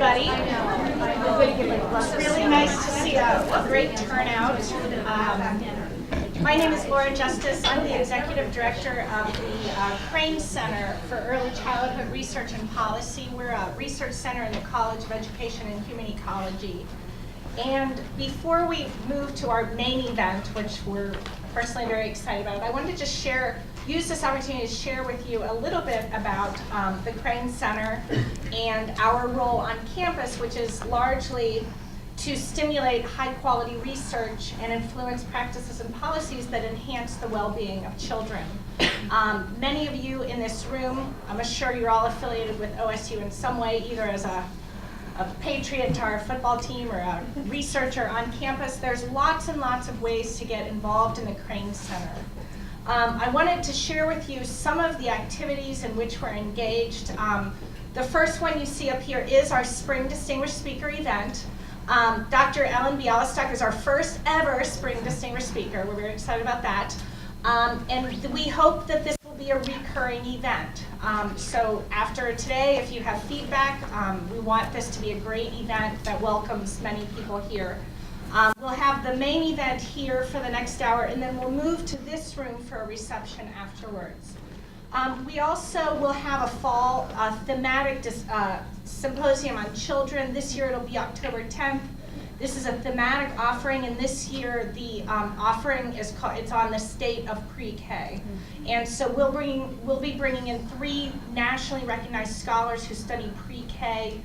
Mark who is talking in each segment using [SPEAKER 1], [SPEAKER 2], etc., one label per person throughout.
[SPEAKER 1] everybody. It's really nice to see a great turnout. My name is Laura Justice. I'm the Executive Director of the Crane Center for Early Childhood Research and Policy. We're a research center in the College of Education and Human Ecology. And before we move to our main event, which we're personally very excited about, I wanted to just use this opportunity to share with you a little bit about the Crane Center and our role on campus, which is largely to stimulate high-quality research and influence practices and policies that enhance the well-being of children. Many of you in this room, I'm sure you're all affiliated with OSU in some way, either as a patriot to our football team or a researcher on campus. There's lots and lots of ways to get involved in the Crane Center. I wanted to share with you some of the activities in which we're engaged. The first one you see up here is our Spring Distinguished Speaker event. Dr. Ellen Bialystock is our first ever Spring Distinguished Speaker. We're very excited about that. And we hope that this will be a recurring event. So after today, if you have feedback, we want this to be a great event that welcomes many people here. We'll have the main event here for the next hour, and then we'll move to this room for a reception afterwards. We also will have a fall thematic symposium on children. This year it'll be October 10th. This is a thematic offering, and this year the offering is it's on the state of pre-K. And so we'll be bringing in 3 nationally recognized scholars who study pre-K,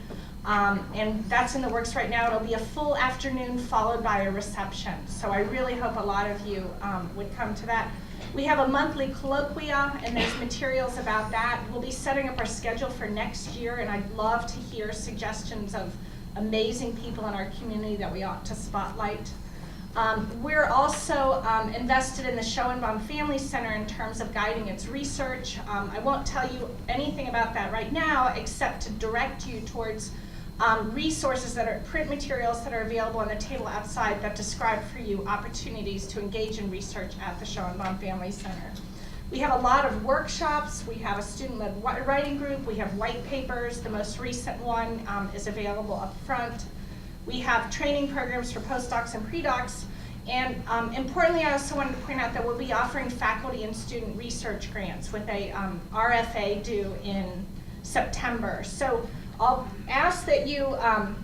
[SPEAKER 1] and that's in the works right now. It'll be a full afternoon followed by a reception. So I really hope a lot of you would come to that. We have a monthly colloquia, and there's materials about that. We'll be setting up our schedule for next year, and I'd love to hear suggestions of amazing people in our community that we ought to spotlight. We're also invested in the Schoenbaum Family Center in terms of guiding its research. I won't tell you anything about that right now, except to direct you towards resources that are print materials that are available on the table outside that describe for you opportunities to engage in research at the Schoenbaum Family Center. We have a lot of workshops. We have a student-led writing group. We have white papers. The most recent one is available up front. We have training programs for postdocs and pre-docs. And importantly, I also wanted to point out that we'll be offering faculty and student research grants with a RFA due in September. So I'll ask that you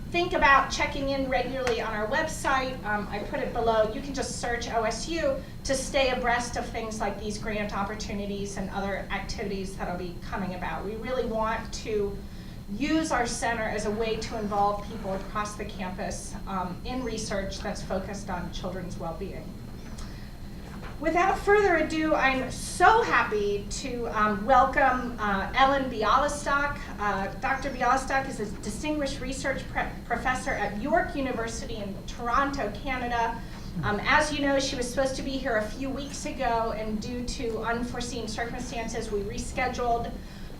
[SPEAKER 1] think about checking in regularly on our website. I put it below. You can just search OSU to stay abreast of things like these grant opportunities and other activities that will be coming about. We really want to use our center as a way to involve people across the campus in research that's focused on children's well-being. Without further ado, I'm so happy to welcome Ellen Bialystock. Dr. Bialystock is a distinguished research professor at York University in Toronto, Canada. As you know, she was supposed to be here a few weeks ago, and due to unforeseen circumstances, we rescheduled.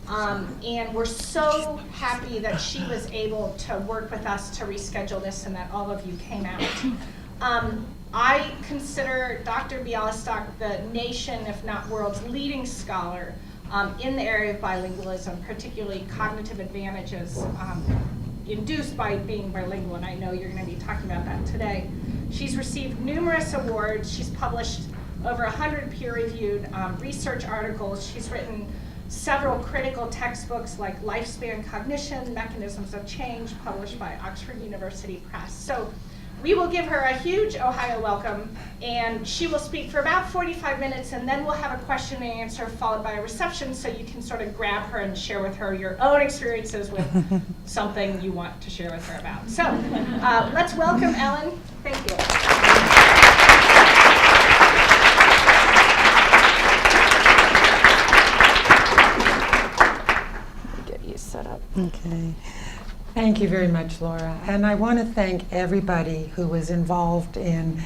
[SPEAKER 1] And we're so happy that she was able to work with us to reschedule this and that all of you came out. I consider Dr. Bialystock the nation, if not world's, leading scholar in the area of bilingualism, particularly cognitive advantages induced by being bilingual, and I know you're going to be talking about that today. She's received numerous awards. She's published over 100 peer-reviewed research articles. She's written several critical textbooks like Lifespan Cognition, Mechanisms of Change, published by Oxford University Press. So we will give her a huge Ohio welcome, and she will speak for about 45 minutes, and then we'll have a question and answer followed by a reception, so you can sort of grab her and share with her your own experiences with something you want to share with her about. So let's welcome Ellen. Thank you.
[SPEAKER 2] Get you set up.
[SPEAKER 3] Okay. Thank you very much, Laura. And I want to thank everybody who was involved in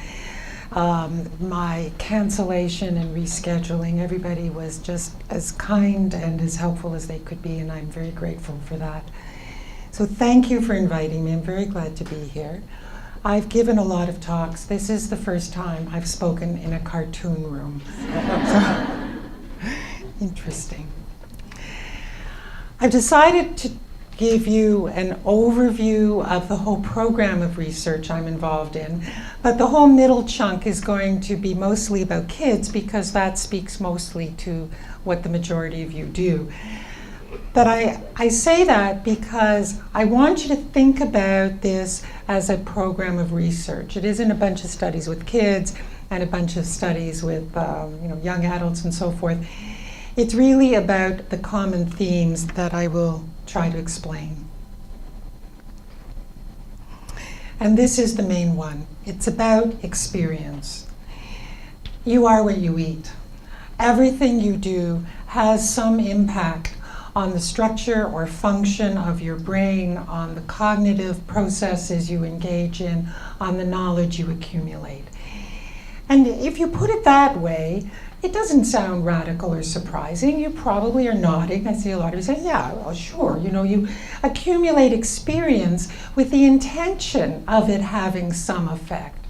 [SPEAKER 3] my cancellation and rescheduling. Everybody was just as kind and as helpful as they could be, and I'm very grateful for that. So thank you for inviting me. I'm very glad to be here. I've given a lot of talks. This is the first time I've spoken in a cartoon room. So, interesting. I've decided to give you an overview of the whole program of research I'm involved in, but the whole middle chunk is going to be mostly about kids because that speaks mostly to what the majority of you do. But I say that because I want you to think about this as a program of research. It isn't a bunch of studies with kids and a bunch of studies with young adults and so forth. It's really about the common themes that I will try to explain. And this is the main one. It's about experience. You are what you eat. Everything you do has some impact on the structure or function of your brain, on the cognitive processes you engage in, on the knowledge you accumulate. And if you put it that way, it doesn't sound radical or surprising. You probably are nodding. I see a lot of you saying, yeah, well, sure. You accumulate experience with the intention of it having some effect.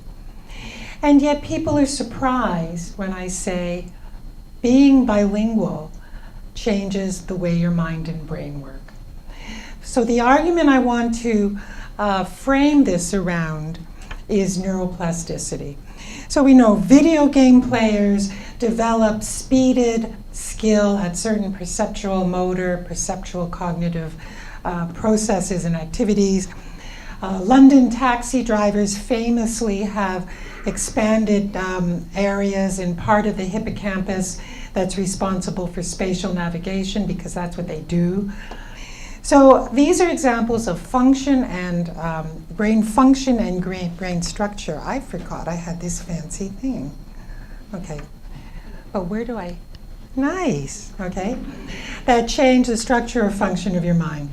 [SPEAKER 3] And yet people are surprised when I say being bilingual changes the way your mind and brain work. So the argument I want to frame this around is neuroplasticity. So we know video game players develop speeded skill at certain perceptual motor, perceptual cognitive processes and activities. London taxi drivers famously have expanded areas in part of the hippocampus that's responsible for spatial navigation because that's what they do. So these are examples of function and brain function and brain structure. I forgot I had this fancy thing. Okay, but where do I? Nice, okay. That change the structure or function of your mind.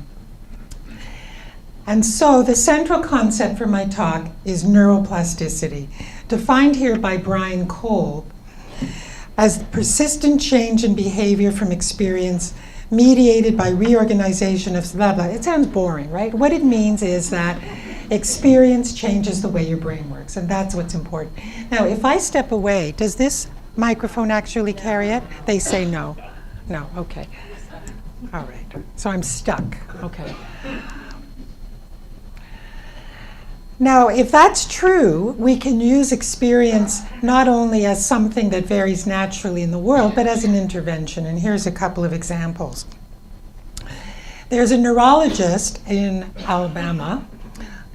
[SPEAKER 3] And so the central concept for my talk is neuroplasticity, defined here by Brian Kolb as persistent change in behavior from experience mediated by reorganization of blah, blah. It sounds boring, right? What it means is that experience changes the way your brain works, and that's what's important. Now, if I step away, does this microphone actually carry it? They say no. No, okay. All right, so I'm stuck, okay. Now, if that's true, we can use experience not only as something that varies naturally in the world, but as an intervention. And here's a couple of examples. There's a neurologist in Alabama,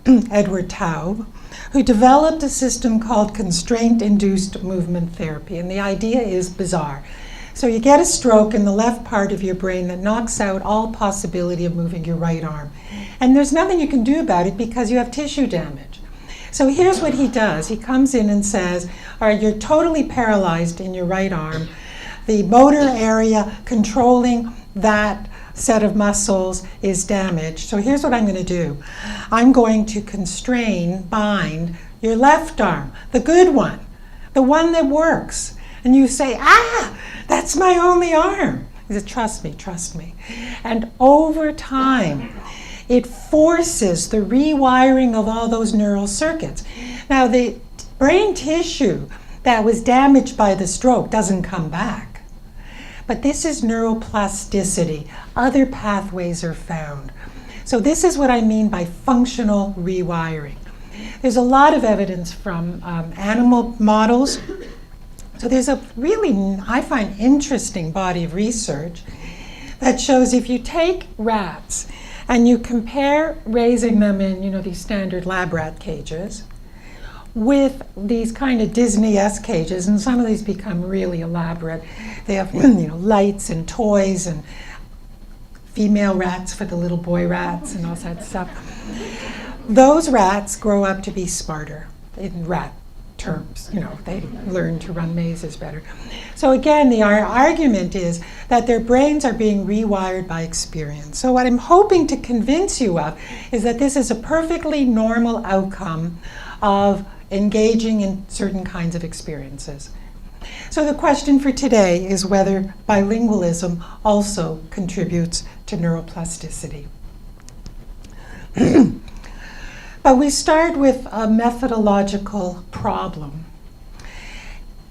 [SPEAKER 3] Edward Taub, who developed a system called constraint-induced movement therapy. And the idea is bizarre. So you get a stroke in the left part of your brain that knocks out all possibility of moving your right arm. And there's nothing you can do about it because you have tissue damage. So here's what he does. He comes in and says, all right, you're totally paralyzed in your right arm. The motor area controlling that set of muscles is damaged. So here's what I'm going to do. I'm going to bind your left arm, the good one, the one that works. And you say, that's my only arm. He said, trust me. And over time, it forces the rewiring of all those neural circuits. Now, the brain tissue that was damaged by the stroke doesn't come back. But this is neuroplasticity. Other pathways are found. So this is what I mean by functional rewiring. There's a lot of evidence from animal models. So there's a really, I find, interesting body of research that shows if you take rats and you compare raising them in, these standard lab rat cages with these kind of Disney-esque cages, and some of these become really elaborate. They have, lights and toys and female rats for the little boy rats and all that stuff. Those rats grow up to be smarter in rat terms. They learn to run mazes better. So again, the argument is that their brains are being rewired by experience. So what I'm hoping to convince you of is that this is a perfectly normal outcome of engaging in certain kinds of experiences. So the question for today is whether bilingualism also contributes to neuroplasticity. But we start with a methodological problem.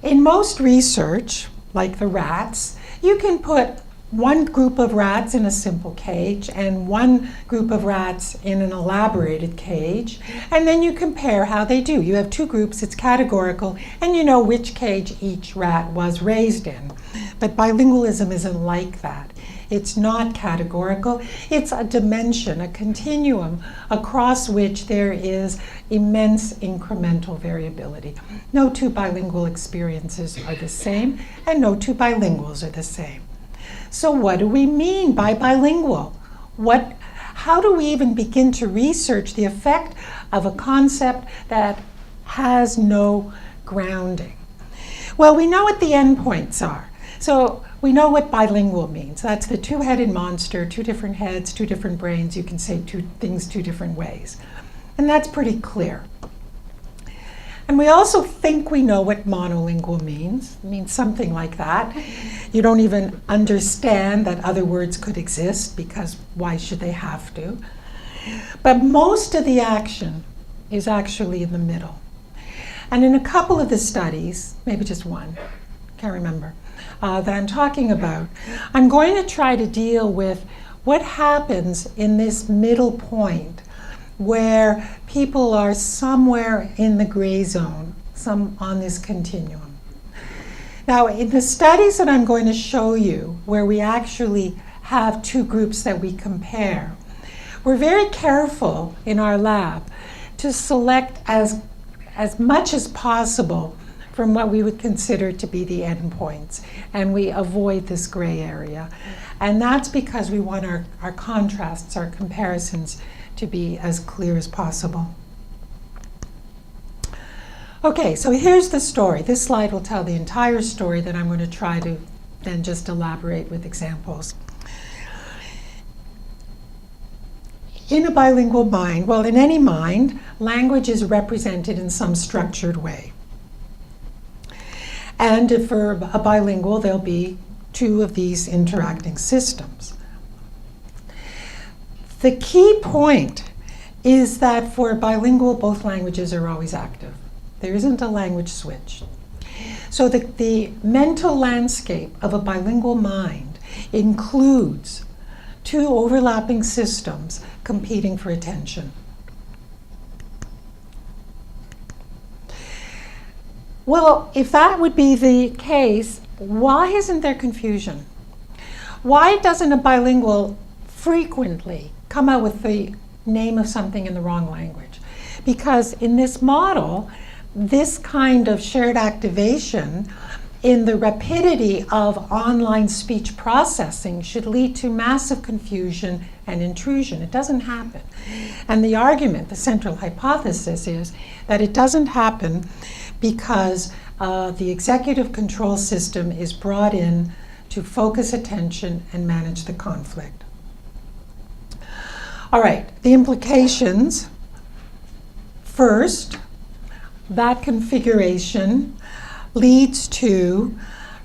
[SPEAKER 3] In most research, like the rats, you can put one group of rats in a simple cage and one group of rats in an elaborated cage, and then you compare how they do. You have two groups, it's categorical, and you know which cage each rat was raised in. But bilingualism isn't like that. It's not categorical. It's a dimension, a continuum across which there is immense incremental variability. No two bilingual experiences are the same, and no two bilinguals are the same. So what do we mean by bilingual? How do we even begin to research the effect of a concept that has no grounding? Well, we know what the endpoints are. So we know what bilingual means. That's the two-headed monster, two different heads, two different brains. You can say two things two different ways. And that's pretty clear. And we also think we know what monolingual means. It means something like that. You don't even understand that other words could exist, because why should they have to? But most of the action is actually in the middle. And in a couple of the studies, maybe just one, can't remember, that I'm talking about, I'm going to try to deal with what happens in this middle point where people are somewhere in the gray zone, some on this continuum. Now, in the studies that I'm going to show you, where we actually have two groups that we compare, we're very careful in our lab to select as much as possible from what we would consider to be the endpoints, and we avoid this gray area. And that's because we want our contrasts, our comparisons, to be as clear as possible. Okay, so here's the story. This slide will tell the entire story that I'm going to try to then just elaborate with examples. In a bilingual mind, well, in any mind, language is represented in some structured way. And for a bilingual, there'll be two of these interacting systems. The key point is that for bilingual, both languages are always active. There isn't a language switch. So the mental landscape of a bilingual mind includes two overlapping systems competing for attention. Well, if that would be the case, why isn't there confusion? Why doesn't a bilingual frequently come out with the name of something in the wrong language? Because in this model, this kind of shared activation in the rapidity of online speech processing should lead to massive confusion and intrusion. It doesn't happen. And the argument, the central hypothesis, is that it doesn't happen because the executive control system is brought in to focus attention and manage the conflict. All right, the implications. First, that configuration leads to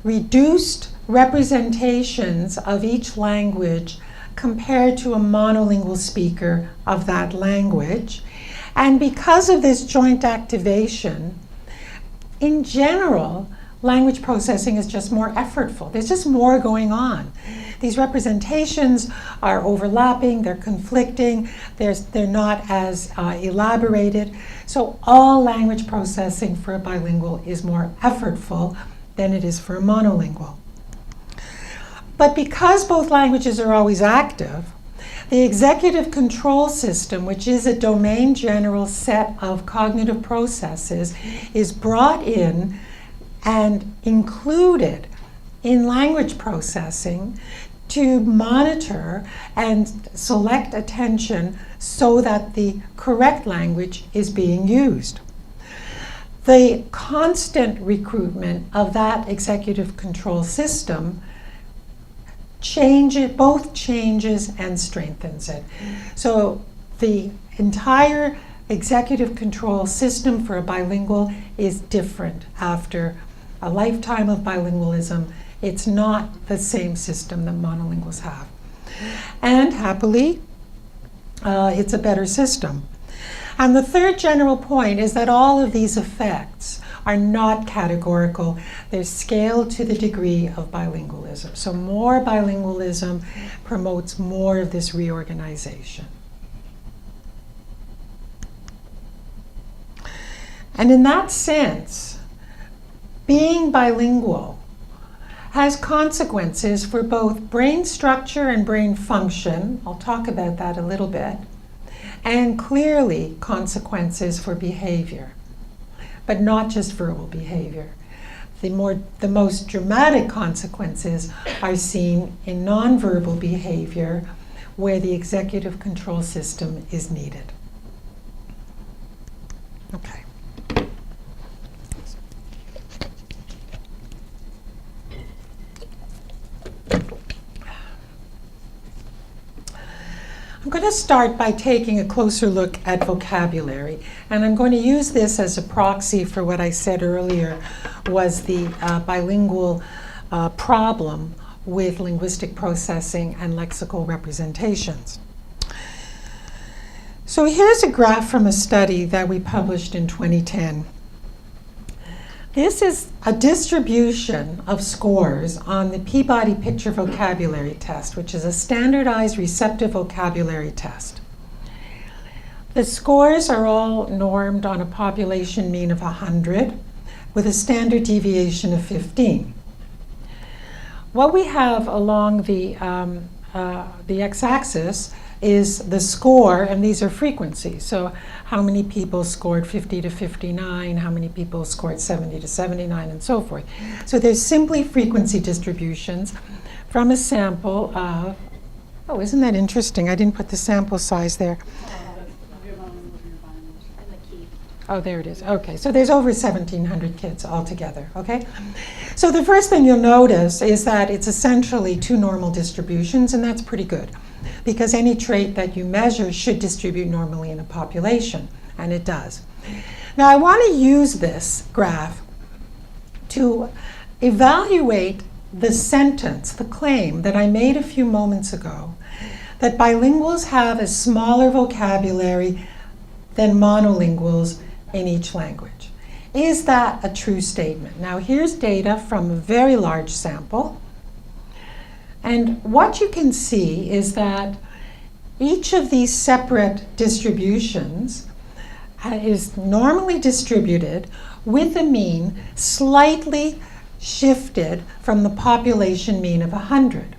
[SPEAKER 3] reduced representations of each language compared to a monolingual speaker of that language. And because of this joint activation, in general, language processing is just more effortful. There's just more going on. These representations are overlapping, they're conflicting, they're not as elaborated. So all language processing for a bilingual is more effortful than it is for a monolingual. But because both languages are always active, the executive control system, which is a domain general set of cognitive processes, is brought in and included in language processing to monitor and select attention so that the correct language is being used. The constant recruitment of that executive control system both changes and strengthens it. So the entire executive control system for a bilingual is different after a lifetime of bilingualism. It's not the same system that monolinguals have. And happily, it's a better system. And the third general point is that all of these effects are not categorical. They're scaled to the degree of bilingualism. So more bilingualism promotes more of this reorganization. And in that sense, being bilingual has consequences for both brain structure and brain function. I'll talk about that a little bit. And clearly consequences for behavior, but not just verbal behavior. The most dramatic consequences are seen in nonverbal behavior, where the executive control system is needed. Okay. I'm going to start by taking a closer look at vocabulary, and I'm going to use this as a proxy for what I said earlier was the bilingual problem with linguistic processing and lexical representations. So here's a graph from a study that we published in 2010. This is a distribution of scores on the Peabody Picture Vocabulary Test, which is a standardized receptive vocabulary test. The scores are all normed on a population mean of 100 with a standard deviation of 15. What we have along the x-axis is the score, and these are frequencies. So how many people scored 50 to 59, how many people scored 70 to 79, and so forth. So there's simply frequency distributions from a sample of, oh, isn't that interesting? I didn't put the sample size there. Oh, there it is. Okay, so there's over 1,700 kids altogether, okay? So the first thing you'll notice is that it's essentially two normal distributions, and that's pretty good, because any trait that you measure should distribute normally in a population, and it does. Now, I want to use this graph to evaluate the sentence, the claim that I made a few moments ago, that bilinguals have a smaller vocabulary than monolinguals in each language. Is that a true statement? Now, here's data from a very large sample. And what you can see is that each of these separate distributions is normally distributed with a mean slightly shifted from the population mean of 100.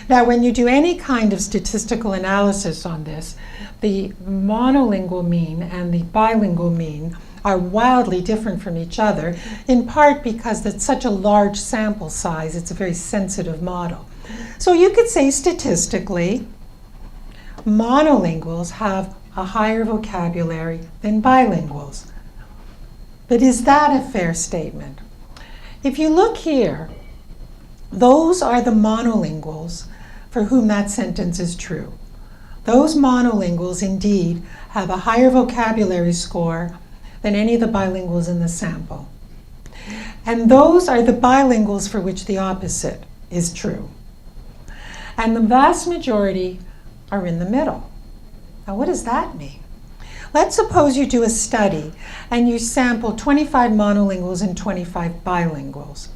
[SPEAKER 3] Now, when you do any kind of statistical analysis on this, the monolingual mean and the bilingual mean are wildly different from each other, in part because it's such a large sample size, it's a very sensitive model. So you could say statistically, monolinguals have a higher vocabulary than bilinguals. But is that a fair statement? If you look here, those are the monolinguals for whom that sentence is true. Those monolinguals indeed have a higher vocabulary score than any of the bilinguals in the sample. And those are the bilinguals for which the opposite is true. And the vast majority are in the middle. Now, what does that mean? Let's suppose you do a study and you sample 25 monolinguals and 25 bilinguals.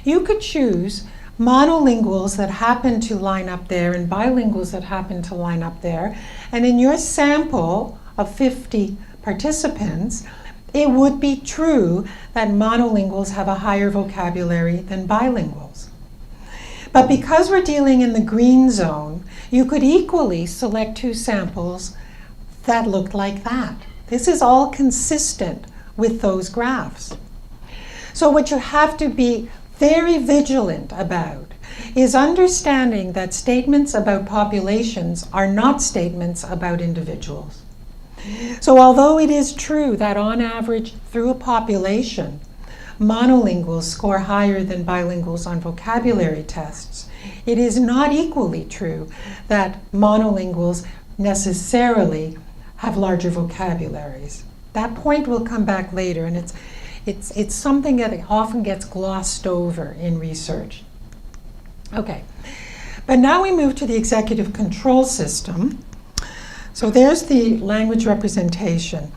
[SPEAKER 3] You could choose monolinguals that happen to line up there and bilinguals that happen to line up there. And in your sample of 50 participants, it would be true that monolinguals have a higher vocabulary than bilinguals. But because we're dealing in the green zone, you could equally select two samples that looked like that. This is all consistent with those graphs. So what you have to be very vigilant about is understanding that statements about populations are not statements about individuals. So although it is true that on average through a population, monolinguals score higher than bilinguals on vocabulary tests, it is not equally true that monolinguals necessarily have larger vocabularies. That point will come back later, and it's something that often gets glossed over in research. Okay, but now we move to the executive control system. So there's the language representation.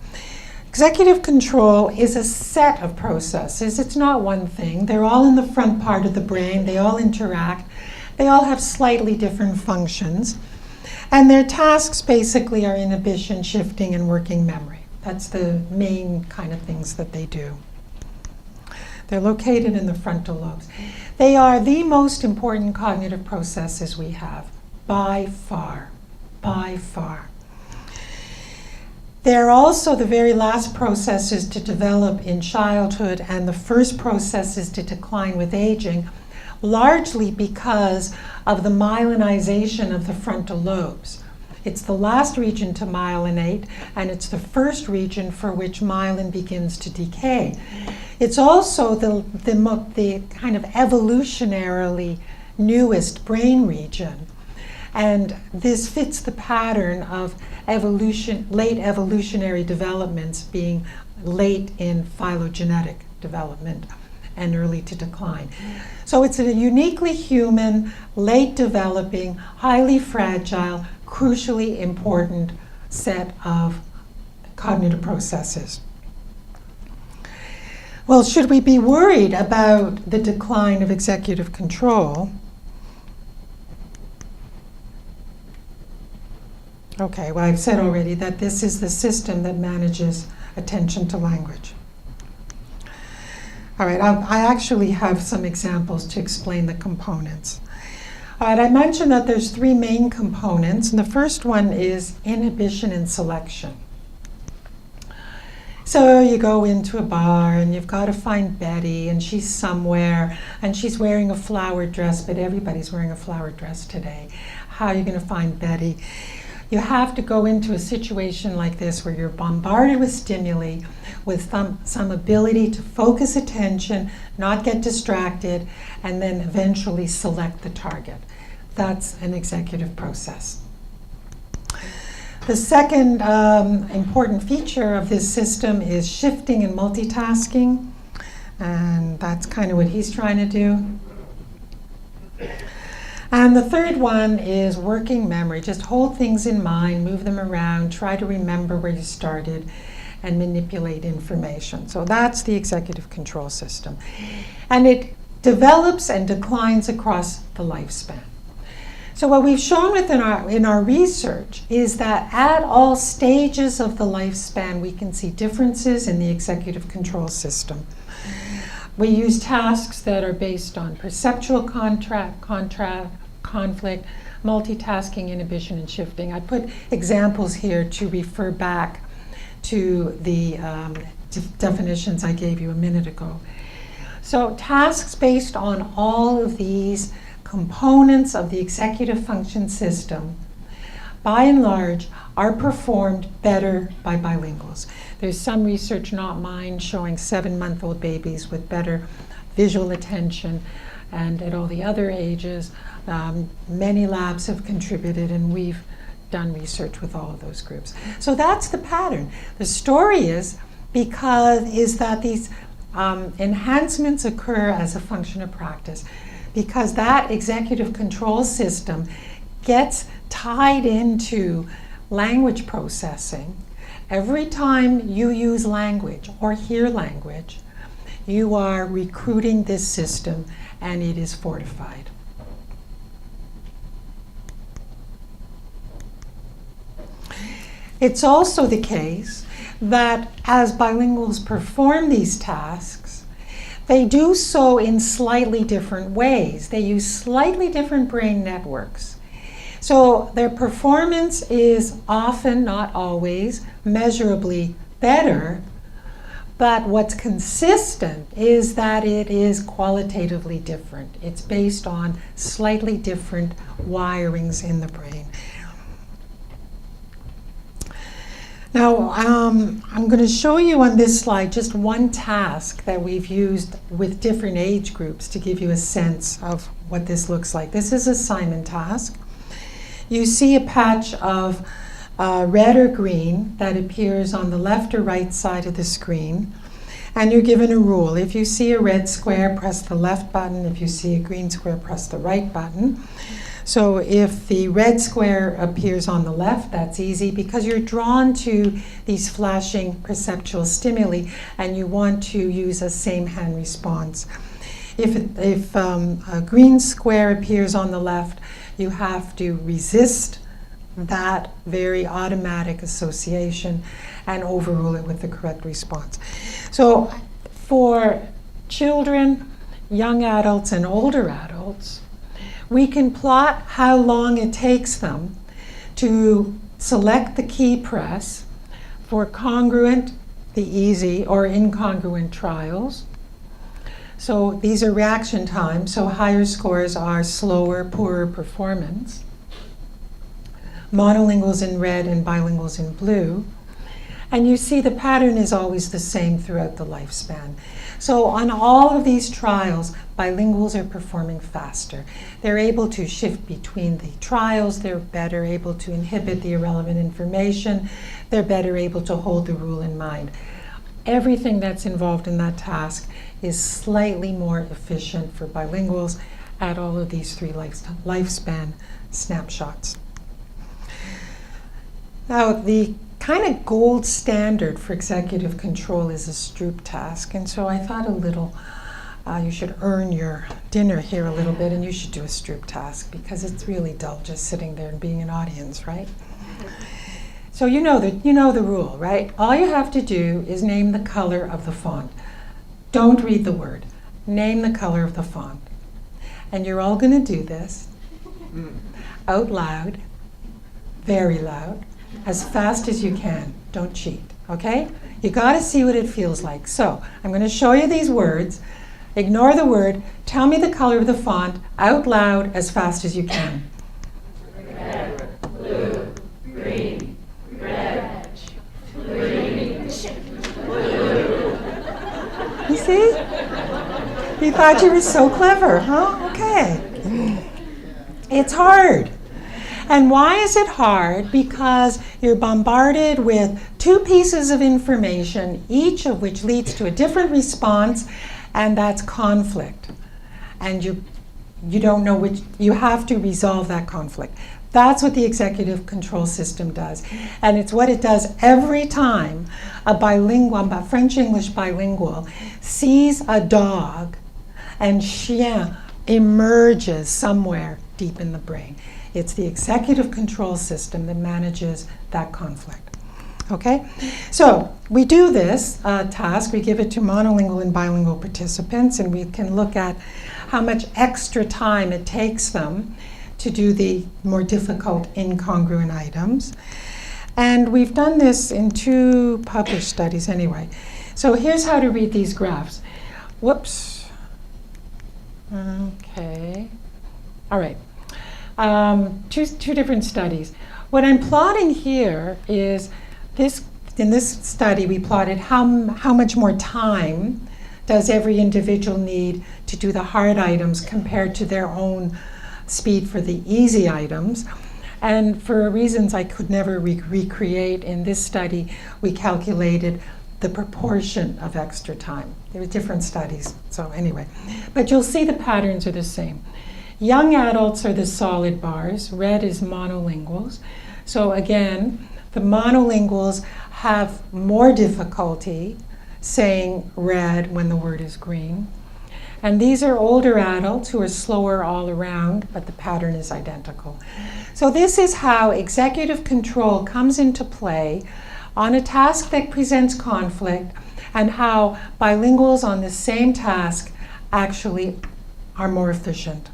[SPEAKER 3] Executive control is a set of processes. It's not one thing. They're all in the front part of the brain. They all interact. They all have slightly different functions. And their tasks basically are inhibition, shifting, and working memory. That's the main kind of things that they do. They're located in the frontal lobes. They are the most important cognitive processes we have, by far, by far. They're also the very last processes to develop in childhood and the first processes to decline with aging, largely because of the myelinization of the frontal lobes. It's the last region to myelinate, and it's the first region for which myelin begins to decay. It's also the kind of evolutionarily newest brain region. And this fits the pattern of late evolutionary developments being late in phylogenetic development and early to decline. So it's a uniquely human, late developing, highly fragile, crucially important set of cognitive processes. Well, should we be worried about the decline of executive control? Okay, well, I've said already that this is the system that manages attention to language. All right, I actually have some examples to explain the components. All right, I mentioned that there's three main components, and the first one is inhibition and selection. So you go into a bar and you've got to find Betty, and she's somewhere and she's wearing a flowered dress, but everybody's wearing a flowered dress today. How are you going to find Betty? You have to go into a situation like this where you're bombarded with stimuli, with some ability to focus attention, not get distracted, and then eventually select the target. That's an executive process. The second important feature of this system is shifting and multitasking, and that's kind of what he's trying to do. And the third one is working memory. Just hold things in mind, move them around, try to remember where you started, and manipulate information. So that's the executive control system. And it develops and declines across the lifespan. So what we've shown within our research is that at all stages of the lifespan, we can see differences in the executive control system. We use tasks that are based on perceptual conflict, multitasking, inhibition, and shifting. I put examples here to refer back to the definitions I gave you a minute ago. So tasks based on all of these components of the executive function system, by and large, are performed better by bilinguals. There's some research, not mine, showing 7-month-old babies with better visual attention, and at all the other ages, many labs have contributed, and we've done research with all of those groups. So that's the pattern. The story is that these enhancements occur as a function of practice, because that executive control system gets tied into language processing. Every time you use language or hear language, you are recruiting this system, and it is fortified. It's also the case that as bilinguals perform these tasks, they do so in slightly different ways. They use slightly different brain networks. So their performance is often, not always, measurably better, but what's consistent is that it is qualitatively different. It's based on slightly different wirings in the brain. Now, I'm going to show you on this slide just one task that we've used with different age groups to give you a sense of what this looks like. This is a Simon task. You see a patch of red or green that appears on the left or right side of the screen, and you're given a rule. If you see a red square, press the left button. If you see a green square, press the right button. So if the red square appears on the left, that's easy because you're drawn to these flashing perceptual stimuli and you want to use a same hand response. If a green square appears on the left, you have to resist that very automatic association and overrule it with the correct response. So for children, young adults, and older adults, we can plot how long it takes them to select the key press for congruent, the easy, or incongruent trials. So these are reaction times, so higher scores are slower, poorer performance. Monolinguals in red and bilinguals in blue. And you see the pattern is always the same throughout the lifespan. So on all of these trials, bilinguals are performing faster. They're able to shift between the trials, they're better able to inhibit the irrelevant information, they're better able to hold the rule in mind. Everything that's involved in that task is slightly more efficient for bilinguals at all of these three lifespan snapshots. Now, the kind of gold standard for executive control is a Stroop task, and so I thought you should earn your dinner here a little bit, and you should do a Stroop task because it's really dull just sitting there and being an audience, right? So you know the rule, right? All you have to do is name the color of the font. Don't read the word. Name the color of the font. And you're all going to do this out loud, very loud, as fast as you can. Don't cheat, okay? You got to see what it feels like. So I'm going to show you these words. Ignore the word. Tell me the color of the font out loud as fast as you can.
[SPEAKER 4] Red, blue, green, red, green, blue.
[SPEAKER 3] You see? You thought you were so clever, huh? Okay. It's hard. And why is it hard? Because you're bombarded with two pieces of information, each of which leads to a different response, and that's conflict. And you don't know which, you have to resolve that conflict. That's what the executive control system does. And it's what it does every time a French-English bilingual sees a dog and chien emerges somewhere deep in the brain. It's the executive control system that manages that conflict. Okay? So we do this task, we give it to monolingual and bilingual participants, and we can look at how much extra time it takes them to do the more difficult incongruent items. And we've done this in 2 published studies anyway. So here's how to read these graphs. Whoops. Okay. All right. Two different studies. What I'm plotting here is this. In this study, we plotted how much more time does every individual need to do the hard items compared to their own speed for the easy items. And for reasons I could never recreate in this study, we calculated the proportion of extra time. There were different studies, so anyway. But you'll see the patterns are the same. Young adults are the solid bars. Red is monolinguals. So again, the monolinguals have more difficulty saying red when the word is green. And these are older adults who are slower all around, but the pattern is identical. So this is how executive control comes into play on a task that presents conflict, and how bilinguals on the same task actually are more efficient.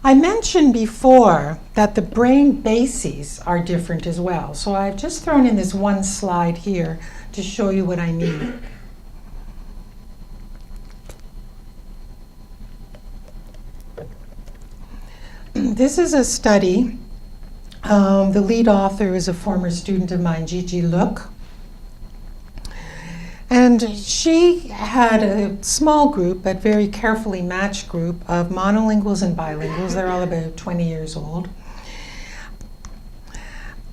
[SPEAKER 3] I mentioned before that the brain bases are different as well. So I've just thrown in this one slide here to show you what I mean. This is a study. The lead author is a former student of mine, Gigi Look. And she had a small group, but very carefully matched group of monolinguals and bilinguals. They're all about 20 years old,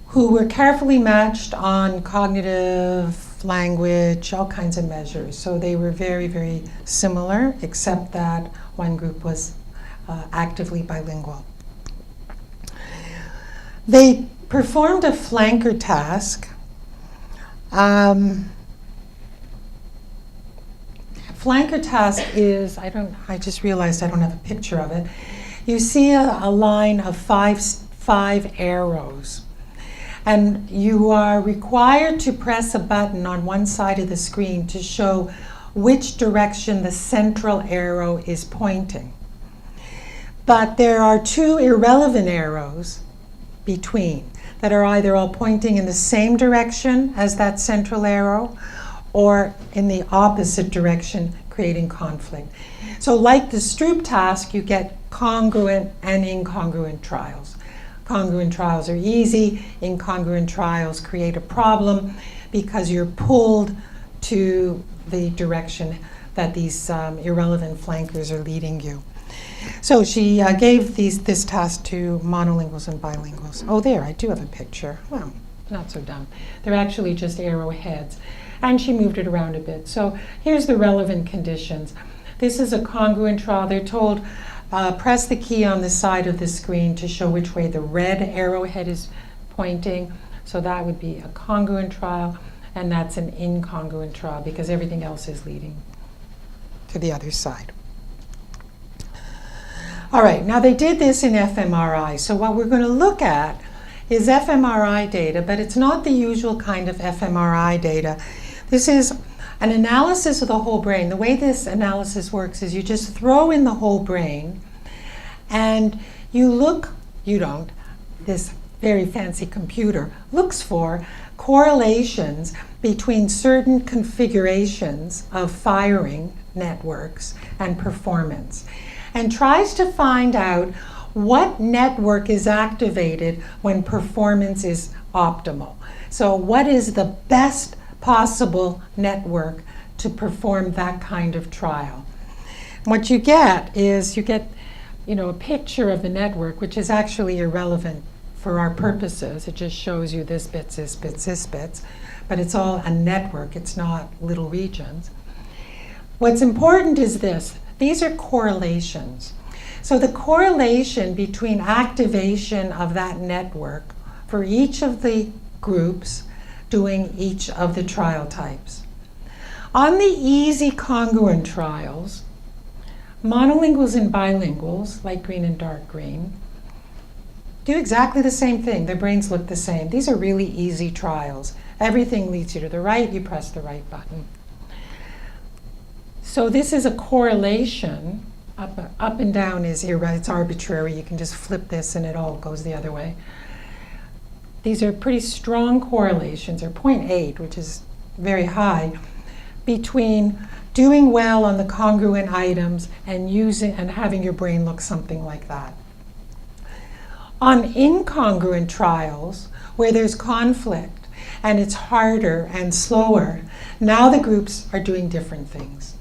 [SPEAKER 3] who were carefully matched on cognitive, language, all kinds of measures. So they were very, very similar, except that one group was actively bilingual. They performed a flanker task. Flanker task is, I just realized I don't have a picture of it. You see a line of five arrows. And you are required to press a button on one side of the screen to show which direction the central arrow is pointing. But there are two irrelevant arrows between that are either all pointing in the same direction as that central arrow or in the opposite direction, creating conflict. So like the Stroop task, you get congruent and incongruent trials. Congruent trials are easy. Incongruent trials create a problem because you're pulled to the direction that these irrelevant flankers are leading you. So she gave this task to monolinguals and bilinguals. Oh, there, I do have a picture. Well, not so dumb. They're actually just arrowheads. And she moved it around a bit. So here's the relevant conditions. This is a congruent trial. They're told, press the key on the side of the screen to show which way the red arrowhead is pointing. So that would be a congruent trial, and that's an incongruent trial because everything else is leading to the other side. All right, now they did this in fMRI. So what we're going to look at is fMRI data, but it's not the usual kind of fMRI data. This is an analysis of the whole brain. The way this analysis works is you just throw in the whole brain and this very fancy computer looks for correlations between certain configurations of firing networks and performance, and tries to find out what network is activated when performance is optimal. So what is the best possible network to perform that kind of trial? What you get is a picture of the network, which is actually irrelevant for our purposes. It just shows you this bits, this bits, this bits, but it's all a network. It's not little regions. What's important is this. These are correlations. So the correlation between activation of that network for each of the groups doing each of the trial types. On the easy congruent trials, monolinguals and bilinguals, light green and dark green, do exactly the same thing. Their brains look the same. These are really easy trials. Everything leads you to the right, you press the right button. So this is a correlation. Up and down is it's arbitrary. You can just flip this and it all goes the other way. These are pretty strong correlations, or 0.8, which is very high, between doing well on the congruent items and having your brain look something like that. On incongruent trials, where there's conflict and it's harder and slower, now the groups are doing different things.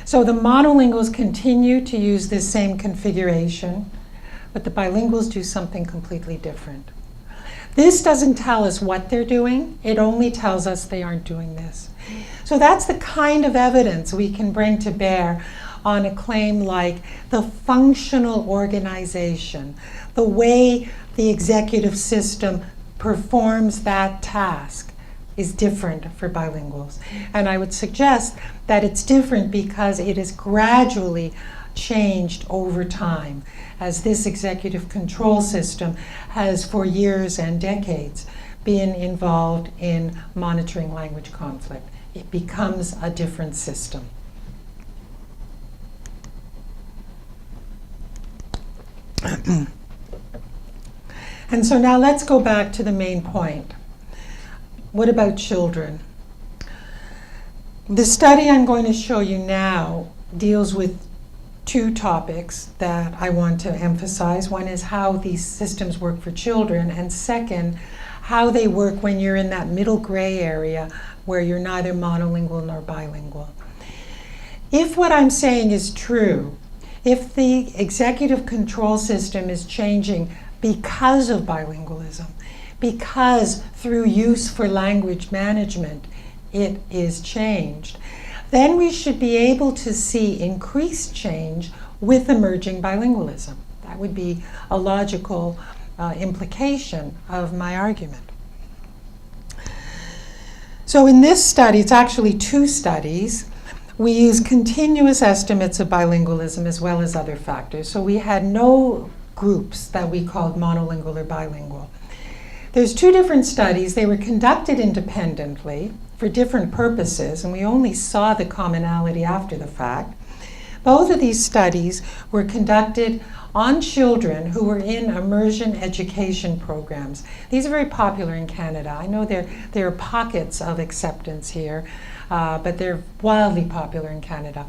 [SPEAKER 3] So the monolinguals continue to use this same configuration, but the bilinguals do something completely different. This doesn't tell us what they're doing, it only tells us they aren't doing this. So that's the kind of evidence we can bring to bear on a claim like the functional organization, the way the executive system performs that task is different for bilinguals. And I would suggest that it's different because it is gradually changed over time, as this executive control system has for years and decades been involved in monitoring language conflict. It becomes a different system. And so now let's go back to the main point. What about children? The study I'm going to show you now deals with two topics that I want to emphasize. One is how these systems work for children, and second, how they work when you're in that middle gray area where you're neither monolingual nor bilingual. If what I'm saying is true, if the executive control system is changing because of bilingualism, because through use for language management it is changed, then we should be able to see increased change with emerging bilingualism. That would be a logical implication of my argument. So in this study, it's actually two studies. We use continuous estimates of bilingualism as well as other factors. So we had no groups that we called monolingual or bilingual. There's two different studies. They were conducted independently for different purposes, and we only saw the commonality after the fact. Both of these studies were conducted on children who were in immersion education programs. These are very popular in Canada. I know there are pockets of acceptance here, but they're wildly popular in Canada.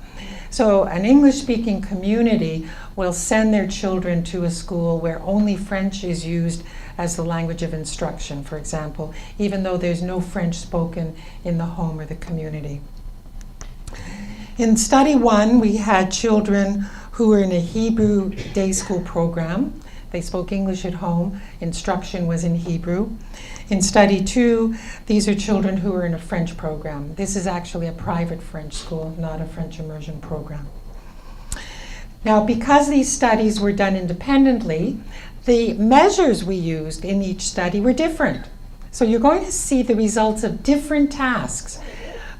[SPEAKER 3] So an English-speaking community will send their children to a school where only French is used as the language of instruction, for example, even though there's no French spoken in the home or the community. In study one, we had children who were in a Hebrew day school program. They spoke English at home. Instruction was in Hebrew. In study two, these are children who were in a French program. This is actually a private French school, not a French immersion program. Now, because these studies were done independently, the measures we used in each study were different. So you're going to see the results of different tasks.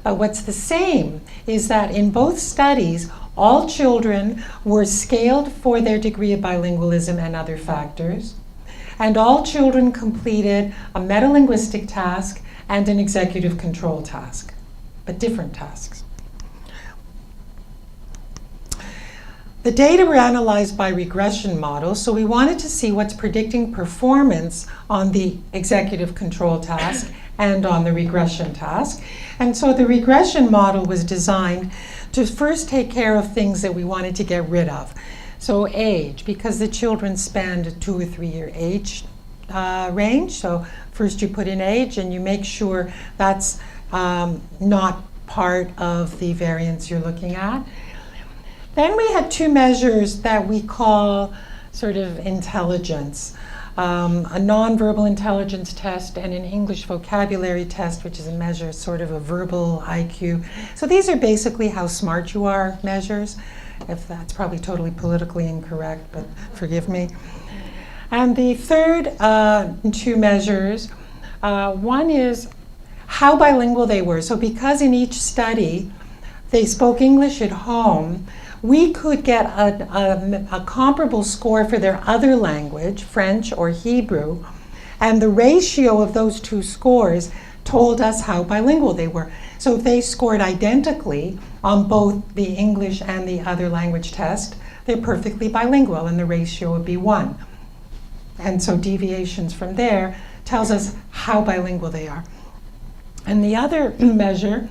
[SPEAKER 3] But what's the same is that in both studies, all children were scaled for their degree of bilingualism and other factors, and all children completed a metalinguistic task and an executive control task, but different tasks. The data were analyzed by regression models, so we wanted to see what's predicting performance on the executive control task and on the regression task. And so the regression model was designed to first take care of things that we wanted to get rid of. So age, because the children spanned a 2 or 3 year age range. So first you put in age and you make sure that's not part of the variance you're looking at. Then we had two measures that we call sort of intelligence. A nonverbal intelligence test and an English vocabulary test, which is a measure sort of a verbal IQ. So these are basically how smart you are measures, if that's probably totally politically incorrect, but forgive me. And the third two measures, one is how bilingual they were. So because in each study they spoke English at home, we could get a comparable score for their other language, French or Hebrew, and the ratio of those two scores told us how bilingual they were. So if they scored identically on both the English and the other language test, they're perfectly bilingual and the ratio would be 1. And so deviations from there tells us how bilingual they are. And the other measure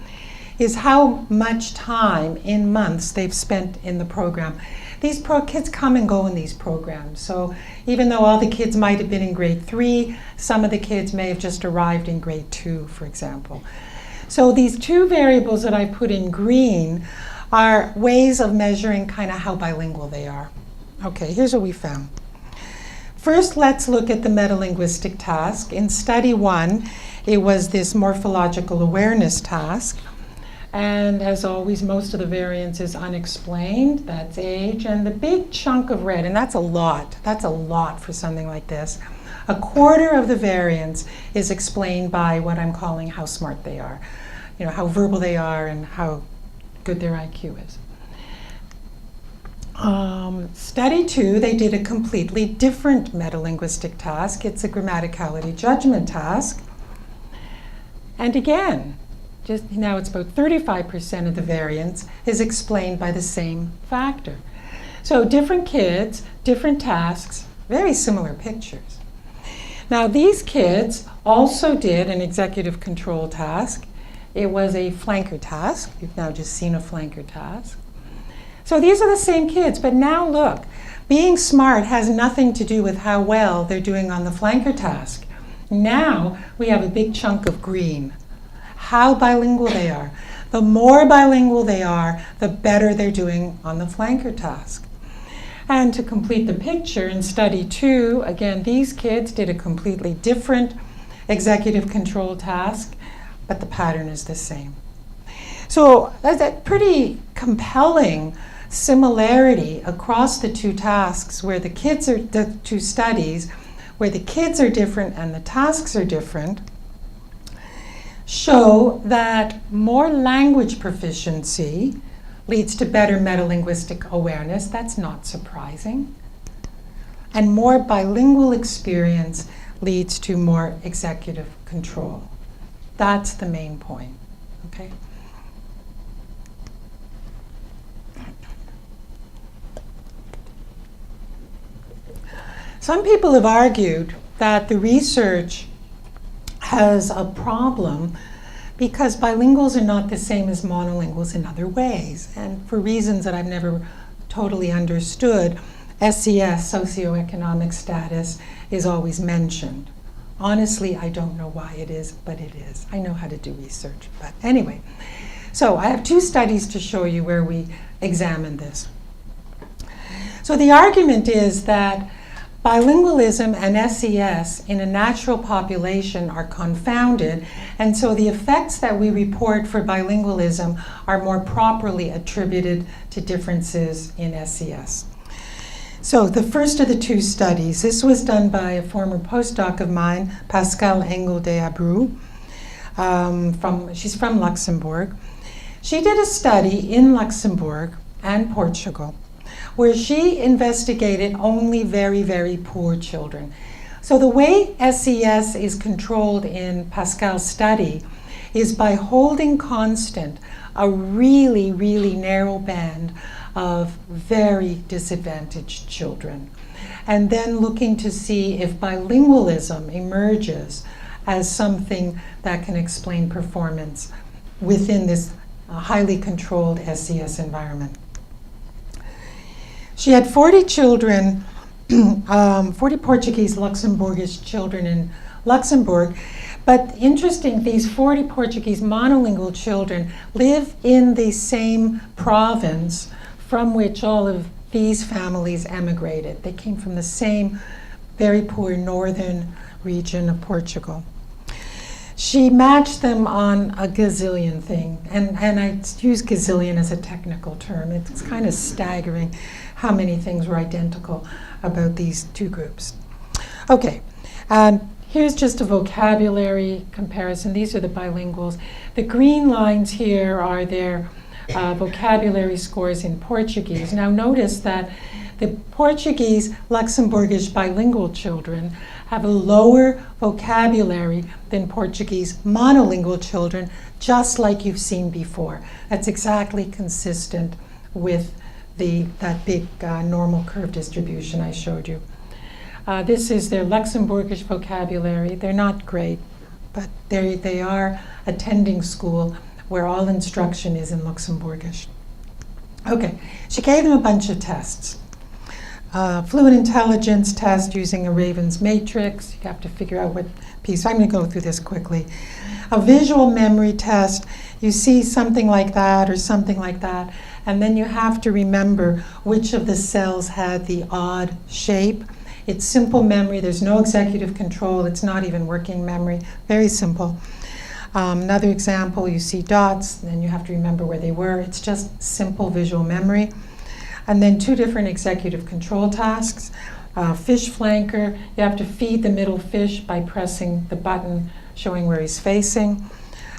[SPEAKER 3] is how much time in months they've spent in the program. These kids come and go in these programs. So even though all the kids might have been in grade 3, some of the kids may have just arrived in grade 2, for example. So these two variables that I put in green are ways of measuring kind of how bilingual they are. Okay, here's what we found. First, let's look at the metalinguistic task. In study 1, it was this morphological awareness task. And as always, most of the variance is unexplained. That's age. And the big chunk of red, and that's a lot for something like this. A quarter of the variance is explained by what I'm calling how smart they are. You know, how verbal they are and how good their IQ is. Study 2, they did a completely different metalinguistic task. It's a grammaticality judgment task. And again, just now it's about 35% of the variance is explained by the same factor. So different kids, different tasks, very similar pictures. Now these kids also did an executive control task. It was a flanker task. You've now just seen a flanker task. So these are the same kids, but now look, being smart has nothing to do with how well they're doing on the flanker task. Now we have a big chunk of green. How bilingual they are. The more bilingual they are, the better they're doing on the flanker task. And to complete the picture, in study 2, again, these kids did a completely different executive control task, but the pattern is the same. So that's a pretty compelling similarity across the two tasks where the two studies, where the kids are different and the tasks are different, show that more language proficiency leads to better metalinguistic awareness. That's not surprising. And more bilingual experience leads to more executive control. That's the main point, okay? Some people have argued that the research has a problem because bilinguals are not the same as monolinguals in other ways. And for reasons that I've never totally understood, SES, socioeconomic status, is always mentioned. Honestly, I don't know why it is, but it is. I know how to do research, but anyway. So I have two studies to show you where we examine this. So the argument is that bilingualism and SES in a natural population are confounded, and so the effects that we report for bilingualism are more properly attributed to differences in SES. So the first of the two studies, this was done by a former postdoc of mine, Pascale Engel de Abreu. She's from Luxembourg. She did a study in Luxembourg and Portugal where she investigated only very, very poor children. So the way SES is controlled in Pascale's study is by holding constant a really, really narrow band of very disadvantaged children, and then looking to see if bilingualism emerges as something that can explain performance within this highly controlled SES environment. She had 40 children, 40 Portuguese Luxembourgish children in Luxembourg, but interesting, these 40 Portuguese monolingual children live in the same province from which all of these families emigrated. They came from the same very poor northern region of Portugal. She matched them on a gazillion thing, and I use gazillion as a technical term. It's kind of staggering how many things were identical about these two groups. Okay, here's just a vocabulary comparison. These are the bilinguals. The green lines here are their vocabulary scores in Portuguese. Now notice that the Portuguese Luxembourgish bilingual children have a lower vocabulary than Portuguese monolingual children, just like you've seen before. That's exactly consistent with that big normal curve distribution I showed you. This is their Luxembourgish vocabulary. They're not great, but they are attending school where all instruction is in Luxembourgish. Okay, she gave them a bunch of tests. Fluid intelligence test using a Raven's matrix. You have to figure out what piece. I'm going to go through this quickly. A visual memory test. You see something like that or something like that, and then you have to remember which of the cells had the odd shape. It's simple memory. There's no executive control. It's not even working memory. Very simple. Another example, you see dots, and you have to remember where they were. It's just simple visual memory. And then two different executive control tasks. Fish flanker, you have to feed the middle fish by pressing the button showing where he's facing.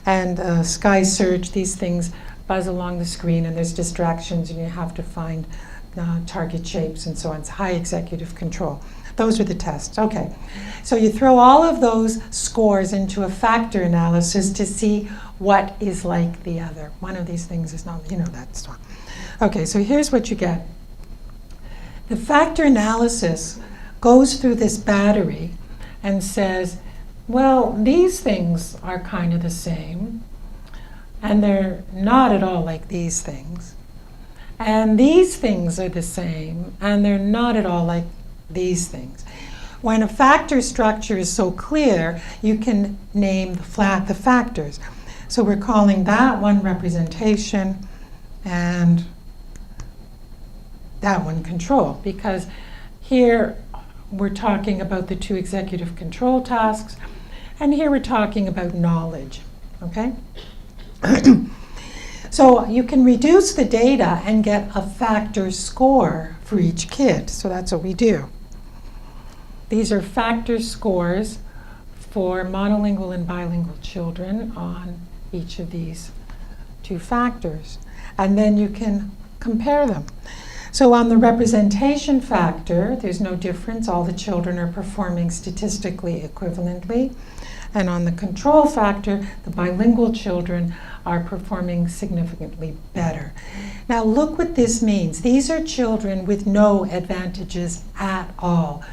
[SPEAKER 3] And sky search, these things buzz along the screen and there's distractions and you have to find target shapes and so on. It's high executive control. Those are the tests. Okay, so you throw all of those scores into a factor analysis to see what is like the other. One of these things is not, that stuff. Okay, so here's what you get. The factor analysis goes through this battery and says, well, these things are kind of the same, and they're not at all like these things. And these things are the same, and they're not at all like these things. When a factor structure is so clear, you can name the factors. So we're calling that one representation and that one control, because here we're talking about the two executive control tasks, and here we're talking about knowledge, okay? So you can reduce the data and get a factor score for each kid. So that's what we do. These are factor scores for monolingual and bilingual children on each of these 2 factors. And then you can compare them. So on the representation factor, there's no difference. All the children are performing statistically equivalently. And on the control factor, the bilingual children are performing significantly better. Now look what this means. These are children with no advantages at all.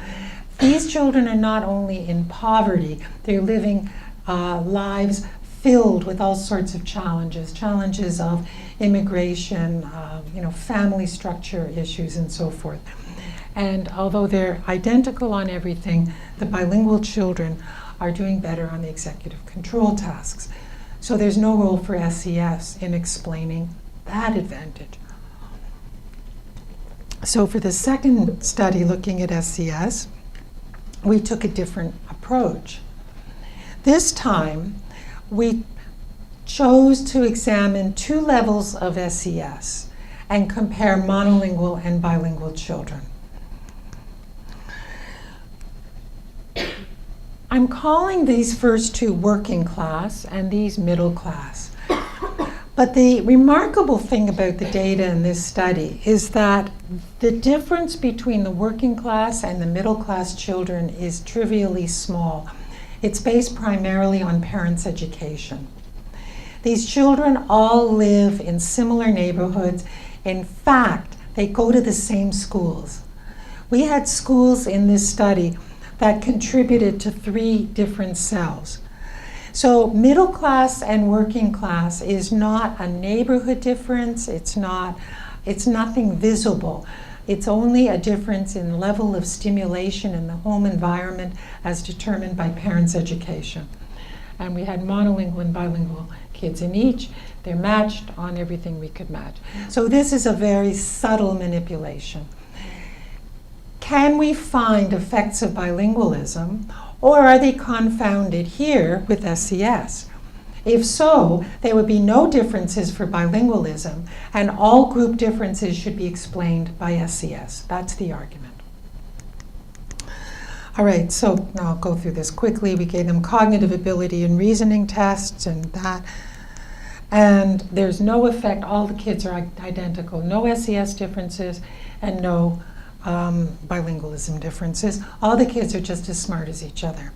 [SPEAKER 3] These children are not only in poverty, they're living lives filled with all sorts of challenges of immigration, family structure issues and so forth. And although they're identical on everything, the bilingual children are doing better on the executive control tasks. So there's no role for SES in explaining that advantage. So for the second study looking at SES, we took a different approach. This time, we chose to examine 2 levels of SES and compare monolingual and bilingual children. I'm calling these first 2 working class and these middle class. But the remarkable thing about the data in this study is that the difference between the working class and the middle class children is trivially small. It's based primarily on parents' education. These children all live in similar neighborhoods. In fact, they go to the same schools. We had schools in this study that contributed to 3 different cells. So middle class and working class is not a neighborhood difference. It's nothing visible. It's only a difference in level of stimulation in the home environment as determined by parents' education. And we had monolingual and bilingual kids in each. They're matched on everything we could match. So this is a very subtle manipulation. Can we find effects of bilingualism, or are they confounded here with SES? If so, there would be no differences for bilingualism, and all group differences should be explained by SES. That's the argument. All right, so now I'll go through this quickly. We gave them cognitive ability and reasoning tests and that. And there's no effect. All the kids are identical. No SES differences and no bilingualism differences. All the kids are just as smart as each other.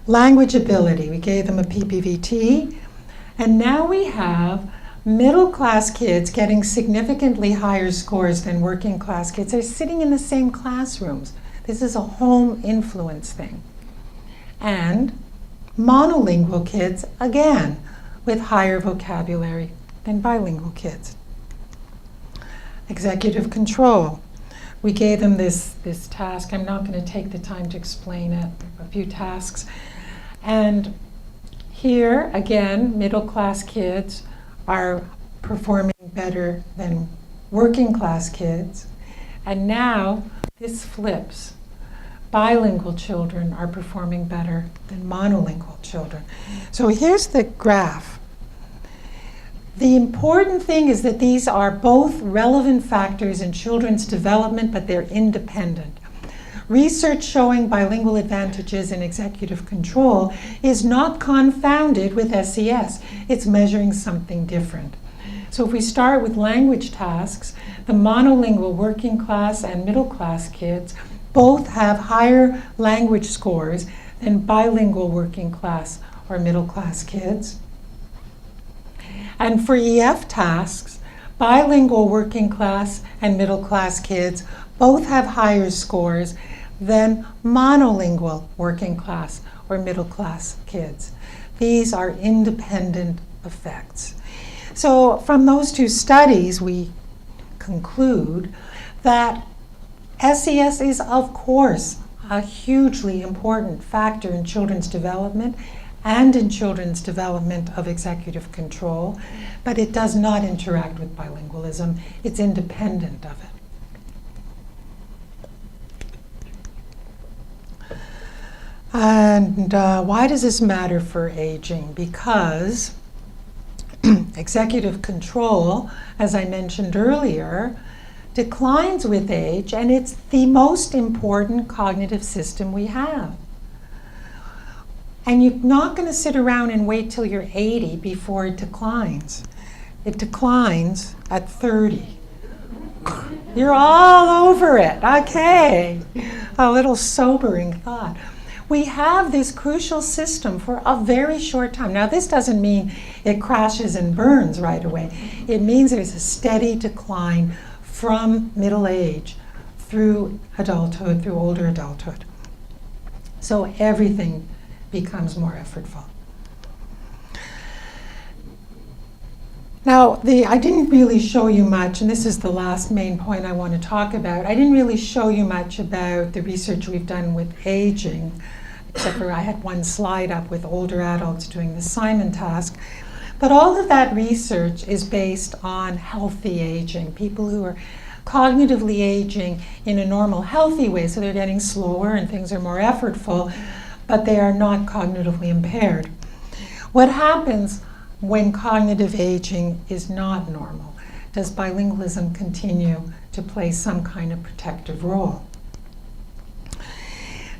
[SPEAKER 3] Language ability, we gave them a PPVT, and now we have middle class kids getting significantly higher scores than working class kids. They're sitting in the same classrooms. This is a home influence thing. And monolingual kids, again, with higher vocabulary than bilingual kids. Executive control. We gave them this task. I'm not going to take the time to explain it, a few tasks. And here, again, middle class kids are performing better than working class kids. And now this flips. Bilingual children are performing better than monolingual children. So here's the graph. The important thing is that these are both relevant factors in children's development, but they're independent. Research showing bilingual advantages in executive control is not confounded with SES. It's measuring something different. So if we start with language tasks, the monolingual working class and middle class kids both have higher language scores than bilingual working class or middle class kids. And for EF tasks, bilingual working class and middle class kids both have higher scores than monolingual working class or middle class kids. These are independent effects. So from those 2 studies, we conclude that SES is, of course, a hugely important factor in children's development and in children's development of executive control, but it does not interact with bilingualism. It's independent of it. And why does this matter for aging? Because executive control, as I mentioned earlier, declines with age, and it's the most important cognitive system we have. And you're not going to sit around and wait till you're 80 before it declines. It declines at 30. You're all over it. Okay. A little sobering thought. We have this crucial system for a very short time. Now, this doesn't mean it crashes and burns right away. It means there's a steady decline from middle age through adulthood, through older adulthood. So everything becomes more effortful. Now, I didn't really show you much, and this is the last main point I want to talk about. I didn't really show you much about the research we've done with aging, except for I had one slide up with older adults doing the Simon task. But all of that research is based on healthy aging, people who are cognitively aging in a normal, healthy way, so they're getting slower and things are more effortful, but they are not cognitively impaired. What happens when cognitive aging is not normal? Does bilingualism continue to play some kind of protective role?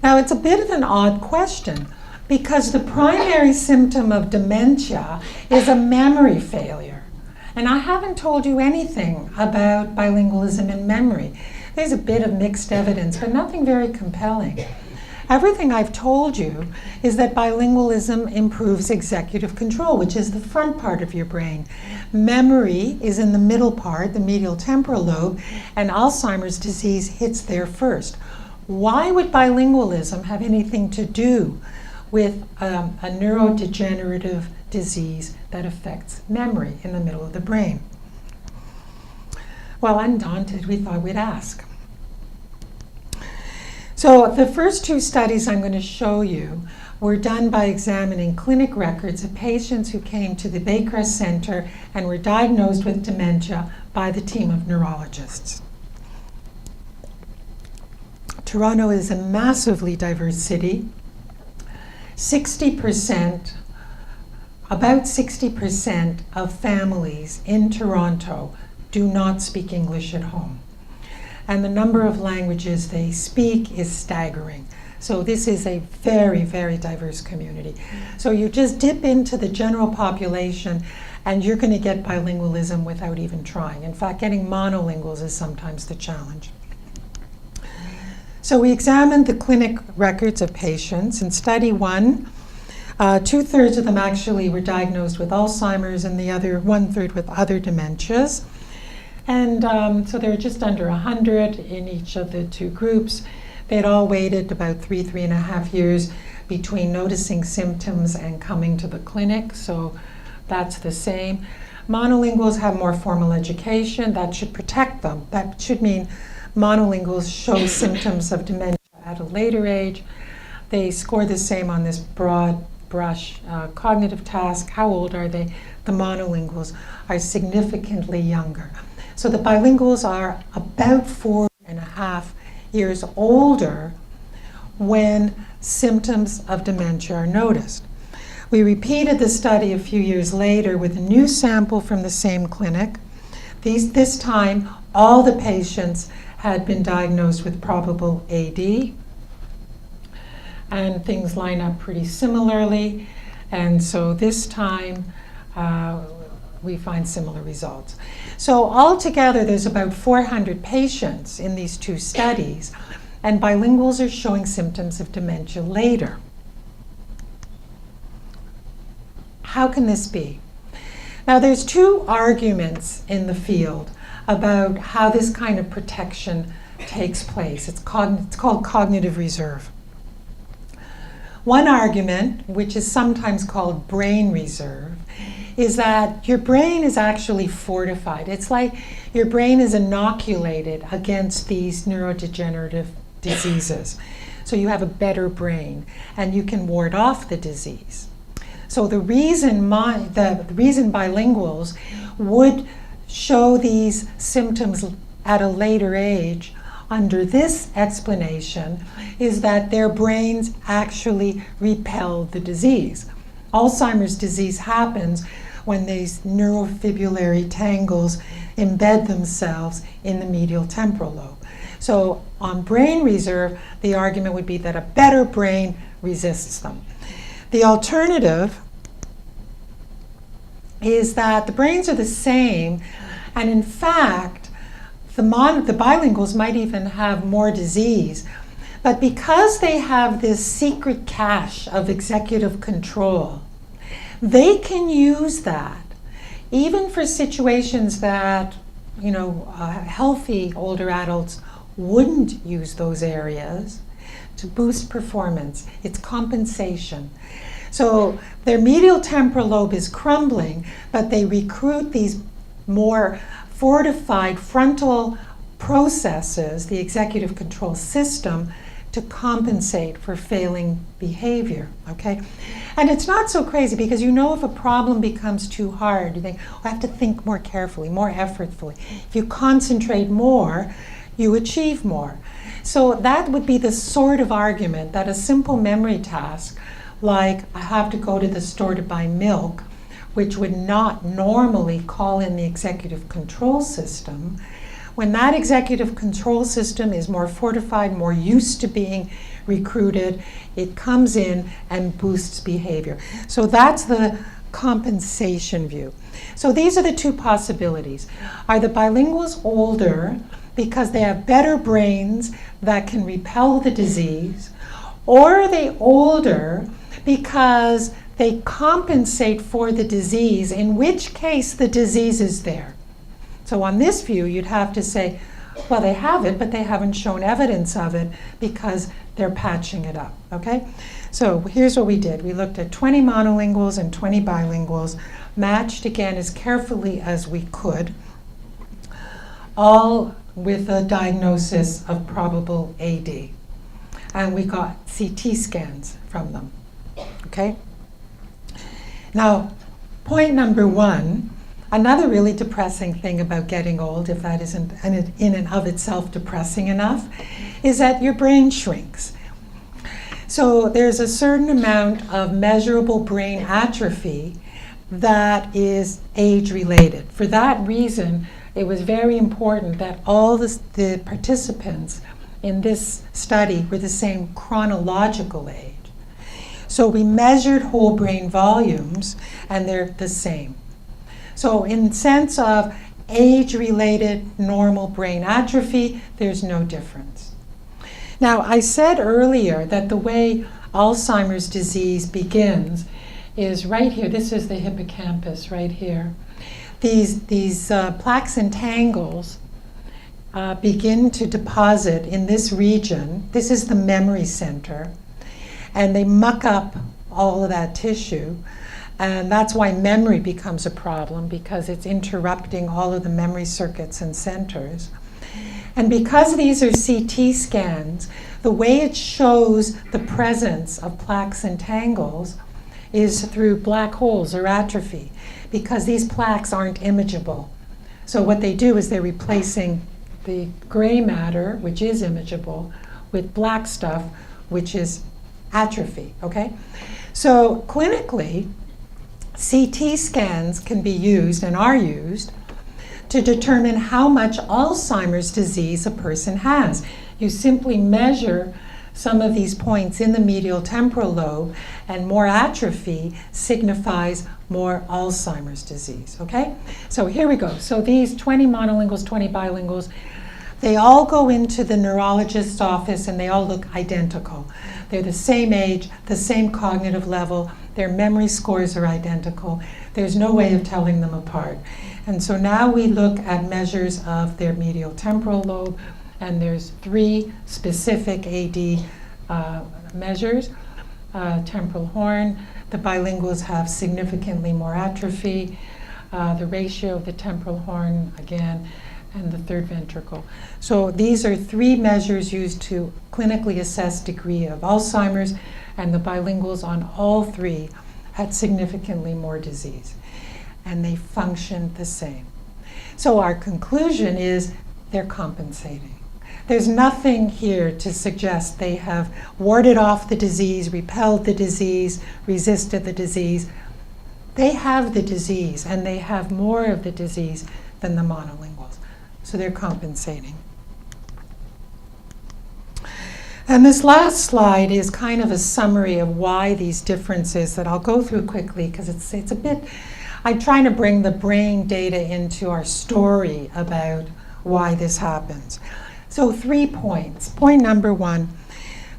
[SPEAKER 3] Now, it's a bit of an odd question because the primary symptom of dementia is a memory failure. And I haven't told you anything about bilingualism and memory. There's a bit of mixed evidence, but nothing very compelling. Everything I've told you is that bilingualism improves executive control, which is the front part of your brain. Memory is in the middle part, the medial temporal lobe, and Alzheimer's disease hits there first. Why would bilingualism have anything to do with a neurodegenerative disease that affects memory in the middle of the brain? Well, undaunted, we thought we'd ask. So the first two studies I'm going to show you were done by examining clinic records of patients who came to the Baycrest Center and were diagnosed with dementia by the team of neurologists. Toronto is a massively diverse city. About 60% of families in Toronto do not speak English at home. And the number of languages they speak is staggering. So this is a very, very diverse community. So you just dip into the general population and you're going to get bilingualism without even trying. In fact, getting monolinguals is sometimes the challenge. So we examined the clinic records of patients. In study one, 2/3 of them actually were diagnosed with Alzheimer's and the other 1/3 with other dementias. And so there were just under 100 in each of the two groups. They'd all waited about 3.5 years between noticing symptoms and coming to the clinic, so that's the same. Monolinguals have more formal education. That should protect them. That should mean monolinguals show symptoms of dementia at a later age. They score the same on this broad brush cognitive task. How old are they? The monolinguals are significantly younger. So the bilinguals are about 4.5 years older when symptoms of dementia are noticed. We repeated the study a few years later with a new sample from the same clinic. This time, all the patients had been diagnosed with probable AD, and things line up pretty similarly. And so this time, we find similar results. So altogether, there's about 400 patients in these two studies, and bilinguals are showing symptoms of dementia later. How can this be? Now, there's two arguments in the field about how this kind of protection takes place. It's called cognitive reserve. One argument, which is sometimes called brain reserve, is that your brain is actually fortified. It's like your brain is inoculated against these neurodegenerative diseases. So you have a better brain and you can ward off the disease. So the reason bilinguals would show these symptoms at a later age under this explanation is that their brains actually repel the disease. Alzheimer's disease happens when these neurofibrillary tangles embed themselves in the medial temporal lobe. So on brain reserve, the argument would be that a better brain resists them. The alternative is that the brains are the same, and in fact, the bilinguals might even have more disease. But because they have this secret cache of executive control, they can use that even for situations that, healthy older adults wouldn't use those areas to boost performance. It's compensation. So their medial temporal lobe is crumbling, but they recruit these more fortified frontal processes, the executive control system, to compensate for failing behavior, okay? And it's not so crazy because if a problem becomes too hard, you think, I have to think more carefully, more effortfully. If you concentrate more, you achieve more. So that would be the sort of argument that a simple memory task, like I have to go to the store to buy milk, which would not normally call in the executive control system, when that executive control system is more fortified, more used to being recruited, it comes in and boosts behavior. So that's the compensation view. So these are the two possibilities. Are the bilinguals older because they have better brains that can repel the disease, or are they older because they compensate for the disease, in which case the disease is there? So on this view, you'd have to say, well, they have it, but they haven't shown evidence of it because they're patching it up, okay? So here's what we did. We looked at 20 monolinguals and 20 bilinguals, matched again as carefully as we could, all with a diagnosis of probable AD. And we got CT scans from them, okay? Now, point number one, another really depressing thing about getting old, if that isn't in and of itself depressing enough, is that your brain shrinks. So there's a certain amount of measurable brain atrophy that is age-related. For that reason, it was very important that all the participants in this study were the same chronological age. So we measured whole brain volumes, and they're the same. So in sense of age-related normal brain atrophy, there's no difference. Now, I said earlier that the way Alzheimer's disease begins is right here. This is the hippocampus right here. These plaques and tangles begin to deposit in this region. This is the memory center. And they muck up all of that tissue. And that's why memory becomes a problem, because it's interrupting all of the memory circuits and centers. And because these are CT scans, the way it shows the presence of plaques and tangles is through black holes or atrophy, because these plaques aren't imageable. So what they do is they're replacing the gray matter, which is imageable, with black stuff, which is atrophy, okay? So clinically, CT scans can be used and are used to determine how much Alzheimer's disease a person has. You simply measure some of these points in the medial temporal lobe, and more atrophy signifies more Alzheimer's disease, okay? So here we go. So these 20 monolinguals, 20 bilinguals, they all go into the neurologist's office and they all look identical. They're the same age, the same cognitive level, their memory scores are identical. There's no way of telling them apart. And so now we look at measures of their medial temporal lobe, and there's 3 specific AD measures. Temporal horn, the bilinguals have significantly more atrophy. The ratio of the temporal horn, again, and the third ventricle. So these are 3 measures used to clinically assess degree of Alzheimer's, and the bilinguals on all 3 had significantly more disease, and they functioned the same. So our conclusion is they're compensating. There's nothing here to suggest they have warded off the disease, repelled the disease, resisted the disease. they have the disease, and they have more of the disease than the monolinguals. So they're compensating. And this last slide is kind of a summary of why these differences that I'll go through quickly, because it's a bit, I'm trying to bring the brain data into our story about why this happens. So 3 points. Point number 1,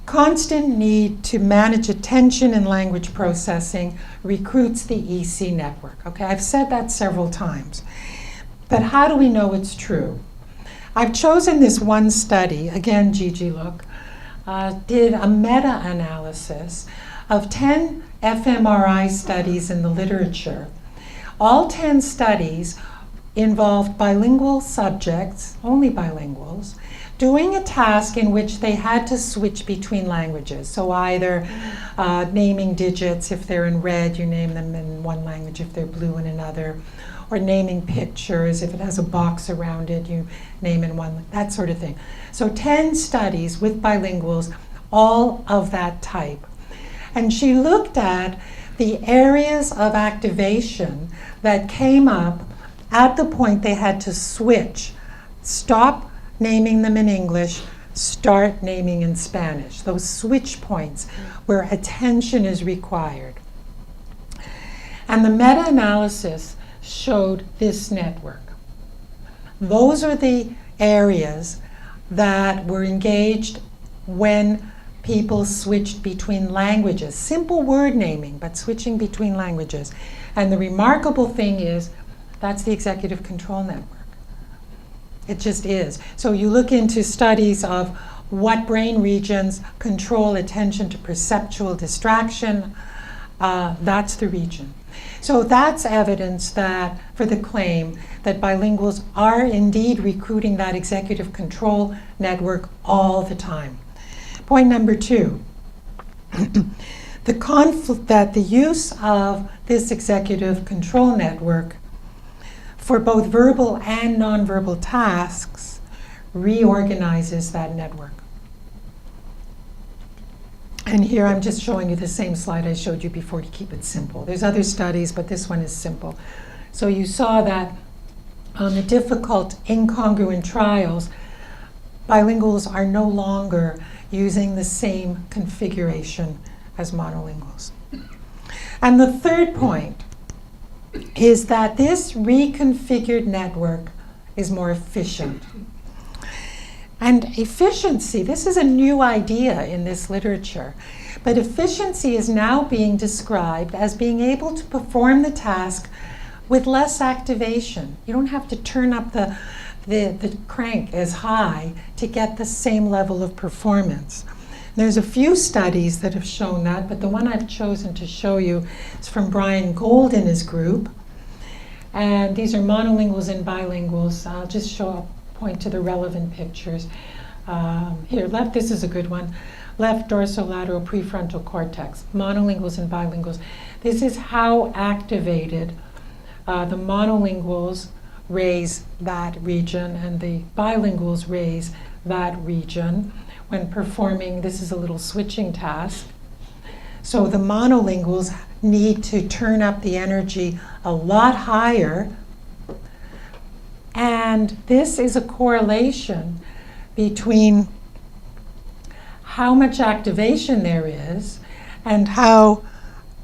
[SPEAKER 3] constant need to manage attention and language processing recruits the EC network. Okay, I've said that several times. But how do we know it's true? I've chosen this one study, again, Gigi, look, did a meta-analysis of 10 fMRI studies in the literature. All 10 studies involved bilingual subjects, only bilinguals, doing a task in which they had to switch between languages. So either naming digits, if they're in red, you name them in one language, if they're blue in another, or naming pictures, if it has a box around it, you name in one, that sort of thing. So 10 studies with bilinguals, all of that type. And she looked at the areas of activation that came up at the point they had to switch, stop naming them in English, start naming in Spanish. Those switch points where attention is required. And the meta-analysis showed this network. Those are the areas that were engaged when people switched between languages. Simple word naming, but switching between languages. And the remarkable thing is, that's the executive control network. It just is. So you look into studies of what brain regions control attention to perceptual distraction, that's the region. So that's evidence that, for the claim that bilinguals are indeed recruiting that executive control network all the time. Point number 2, the conflict that the use of this executive control network for both verbal and nonverbal tasks reorganizes that network. And here I'm just showing you the same slide I showed you before to keep it simple. There's other studies, but this one is simple. So you saw that on the difficult incongruent trials, bilinguals are no longer using the same configuration as monolinguals. And the third point is that this reconfigured network is more efficient. And efficiency, this is a new idea in this literature, but efficiency is now being described as being able to perform the task with less activation. You don't have to turn up the crank as high to get the same level of performance. There's a few studies that have shown that, but the one I've chosen to show you is from Brian Gold and his group. And these are monolinguals and bilinguals. I'll just point to the relevant pictures. Here, left, this is a good one. Left dorsolateral prefrontal cortex, monolinguals and bilinguals. This is how activated the monolinguals raise that region and the bilinguals raise that region when performing, this is a little switching task. So the monolinguals need to turn up the energy a lot higher. And this is a correlation between how much activation there is and how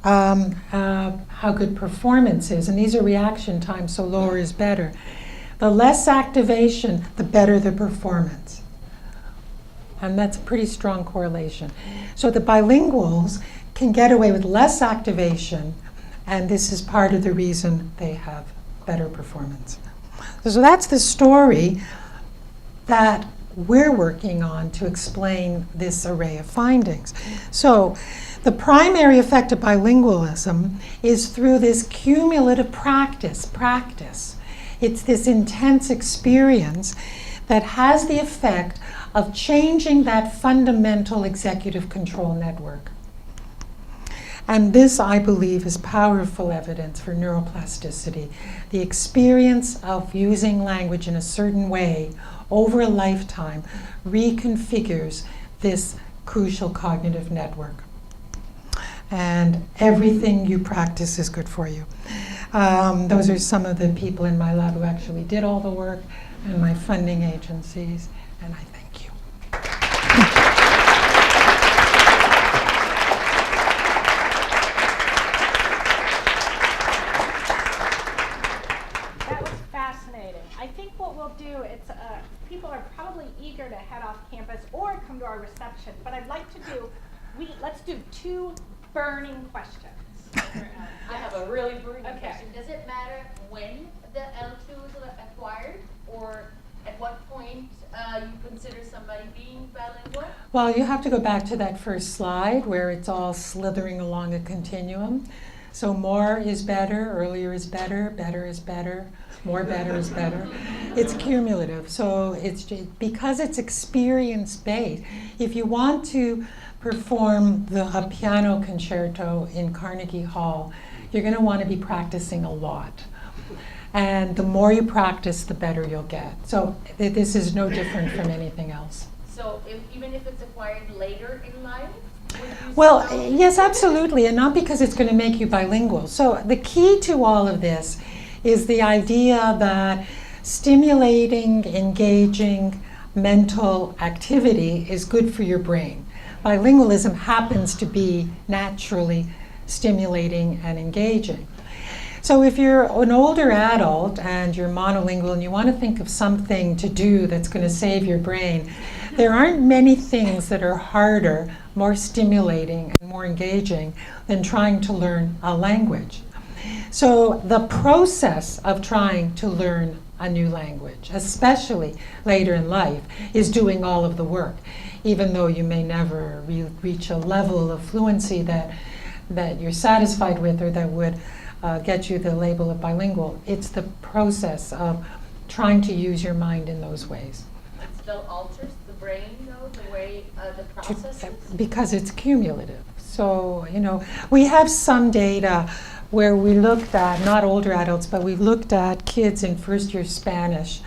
[SPEAKER 3] good performance is. And these are reaction times, so lower is better. The less activation, the better the performance. And that's a pretty strong correlation. So the bilinguals can get away with less activation, and this is part of the reason they have better performance. So that's the story that we're working on to explain this array of findings. So the primary effect of bilingualism is through this cumulative practice. It's this intense experience that has the effect of changing that fundamental executive control network. And this, I believe, is powerful evidence for neuroplasticity. The experience of using language in a certain way over a lifetime reconfigures this crucial cognitive network. and everything you practice is good for you. Those are some of the people in my lab who actually did all the work, and my funding agencies, and I thank you.
[SPEAKER 1] That was fascinating. I think what we'll do, people are probably eager to head off campus or come to our reception, but I'd like to let's do 2 burning questions.
[SPEAKER 4] I have a really burning
[SPEAKER 1] Okay.
[SPEAKER 4] question. Does it matter when the L2 is acquired, or at what point you consider somebody being bilingual?
[SPEAKER 3] Well, you have to go back to that first slide where it's all slithering along a continuum. So more is better, earlier is better is better, more better is better. It's cumulative. So because it's experience-based. If you want to perform a piano concerto in Carnegie Hall, you're going to want to be practicing a lot. And the more you practice, the better you'll get. So this is no different from anything else.
[SPEAKER 4] So even if it's acquired later in life?
[SPEAKER 3] Well, yes, absolutely, and not because it's going to make you bilingual. So the key to all of this is the idea that stimulating, engaging mental activity is good for your brain. Bilingualism happens to be naturally stimulating and engaging. So if you're an older adult and you're monolingual and you want to think of something to do that's going to save your brain, there aren't many things that are harder, more stimulating, and more engaging than trying to learn a language. So the process of trying to learn a new language, especially later in life, is doing all of the work, even though you may never reach a level of fluency that you're satisfied with or that would get you the label of bilingual. It's the process of trying to use your mind in those ways.
[SPEAKER 4] It still alters the brain, though, the way the process is?
[SPEAKER 3] Because it's cumulative. So, we have some data where we looked at, not older adults, but we looked at kids in first year Spanish.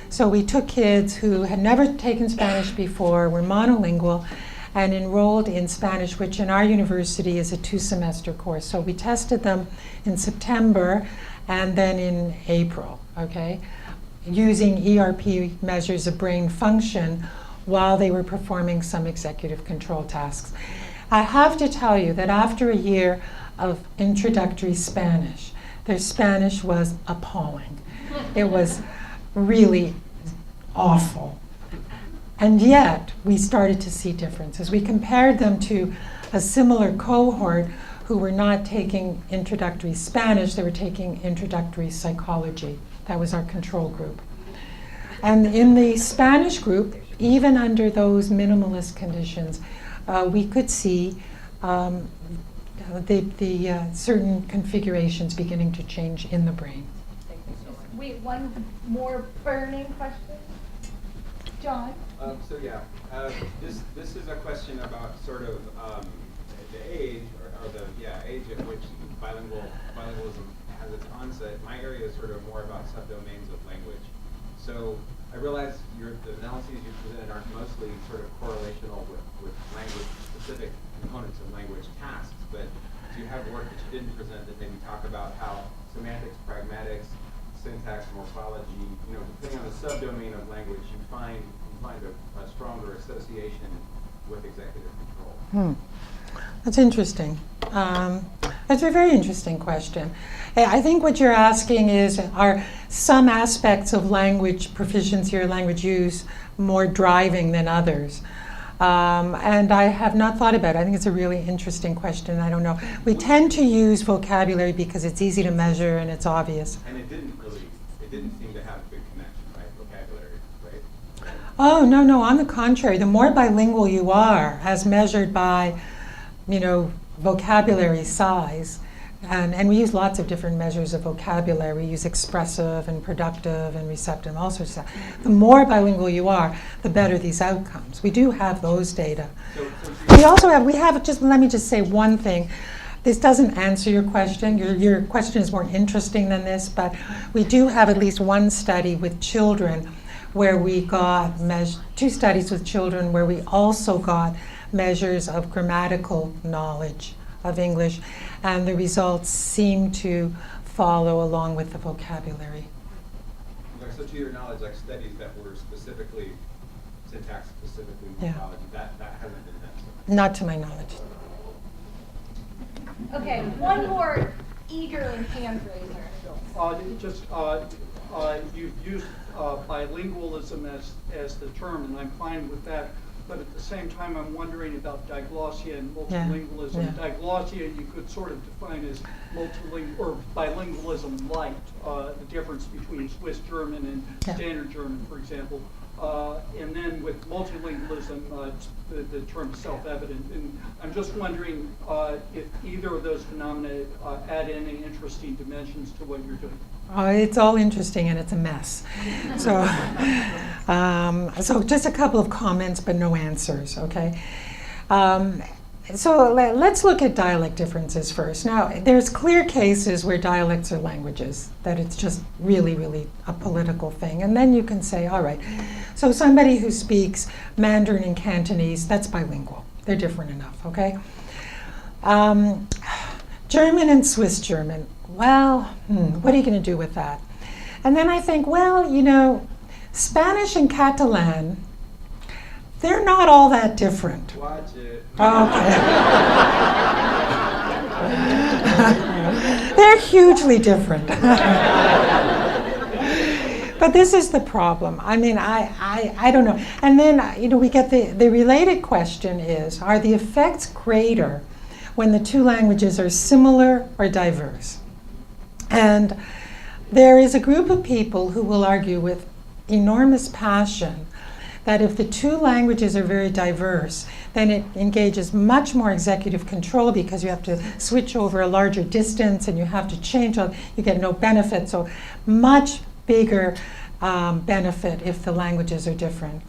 [SPEAKER 3] So we took kids who had never taken Spanish before, were monolingual, and enrolled in Spanish, which in our university is a 2-semester course. So we tested them in September and then in April, okay, using ERP measures of brain function while they were performing some executive control tasks. I have to tell you that after a year of introductory Spanish, their Spanish was appalling. It was really awful. And yet, we started to see differences. We compared them to a similar cohort who were not taking introductory Spanish, they were taking introductory psychology. That was our control group. And in the Spanish group, even under those minimalist conditions, we could see the certain configurations beginning to change in the brain.
[SPEAKER 1] Wait, one more burning question? John?
[SPEAKER 5] This is a question about sort of the age, or the age at which bilingualism has its onset. My area is sort of more about subdomains of language. So I realize the analyses you presented aren't mostly sort of correlational with language-specific components of language tasks, but do you have work that you didn't present that maybe talk about how semantics, pragmatics, syntax, morphology, depending on the subdomain of language, you find a stronger association with executive control?
[SPEAKER 3] That's interesting. That's a very interesting question. I think what you're asking is, are some aspects of language proficiency or language use more driving than others? And I have not thought about it. I think it's a really interesting question. I don't know. We tend to use vocabulary because it's easy to measure and it's obvious.
[SPEAKER 5] And it didn't seem to have a big connection, right? Vocabulary, right?
[SPEAKER 3] Oh, no, on the contrary. The more bilingual you are, as measured by, vocabulary size, and we use lots of different measures of vocabulary. We use expressive and productive and receptive, all sorts of stuff. The more bilingual you are, the better these outcomes. We do have those data. Let me just say one thing. This doesn't answer your question. Your question is more interesting than this, but we do have at least one study with children where we got 2 studies with children where we also got measures of grammatical knowledge of English, and the results seem to follow along with the vocabulary.
[SPEAKER 5] Okay, so to your knowledge, like studies that were specifically syntax, specifically
[SPEAKER 3] Yeah.
[SPEAKER 5] morphology, that hasn't been done.
[SPEAKER 3] Not to my knowledge.
[SPEAKER 6] Okay, one more eager hand raiser.
[SPEAKER 7] You've used bilingualism as the term, and I'm fine with that. But at the same time, I'm wondering about diglossia and multilingualism.
[SPEAKER 3] Yeah.
[SPEAKER 7] Diglossia you could sort of define as or bilingualism light, the difference between Swiss German and
[SPEAKER 3] Yeah.
[SPEAKER 7] Standard German, for example. And then with multilingualism, the term is self-evident. And I'm just wondering if either of those phenomena add any interesting dimensions to what you're doing.
[SPEAKER 3] It's all interesting and it's a mess. So, so just a couple of comments, but no answers, okay? So let's look at dialect differences first. Now, there's clear cases where dialects are languages, that it's just really, really a political thing. And then you can say, all right, so somebody who speaks Mandarin and Cantonese, that's bilingual. They're different enough, okay? German and Swiss German, well, what are you going to do with that? And then I think, well, you know, Spanish and Catalan, they're not all that different.
[SPEAKER 5] Watch it.
[SPEAKER 3] Okay. They're hugely different. But this is the problem. I mean, I don't know. And then, you know, we get the related question is, are the effects greater when the two languages are similar or diverse? And there is a group of people who will argue with enormous passion that if the two languages are very diverse, then it engages much more executive control because you have to switch over a larger distance and you have to change, you get no benefit. So much bigger benefit if the languages are different.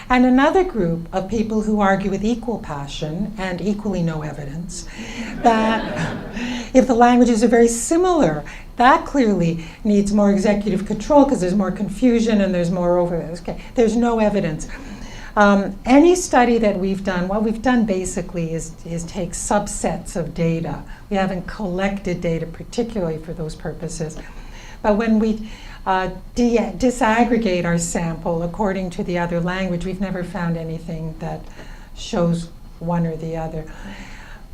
[SPEAKER 3] And another group of people who argue with equal passion and equally no evidence that if the languages are very similar, that clearly needs more executive control because there's more confusion and there's more okay. There's no evidence. Any study that we've done, what we've done basically is take subsets of data. We haven't collected data particularly for those purposes. But when we disaggregate our sample according to the other language, we've never found anything that shows one or the other.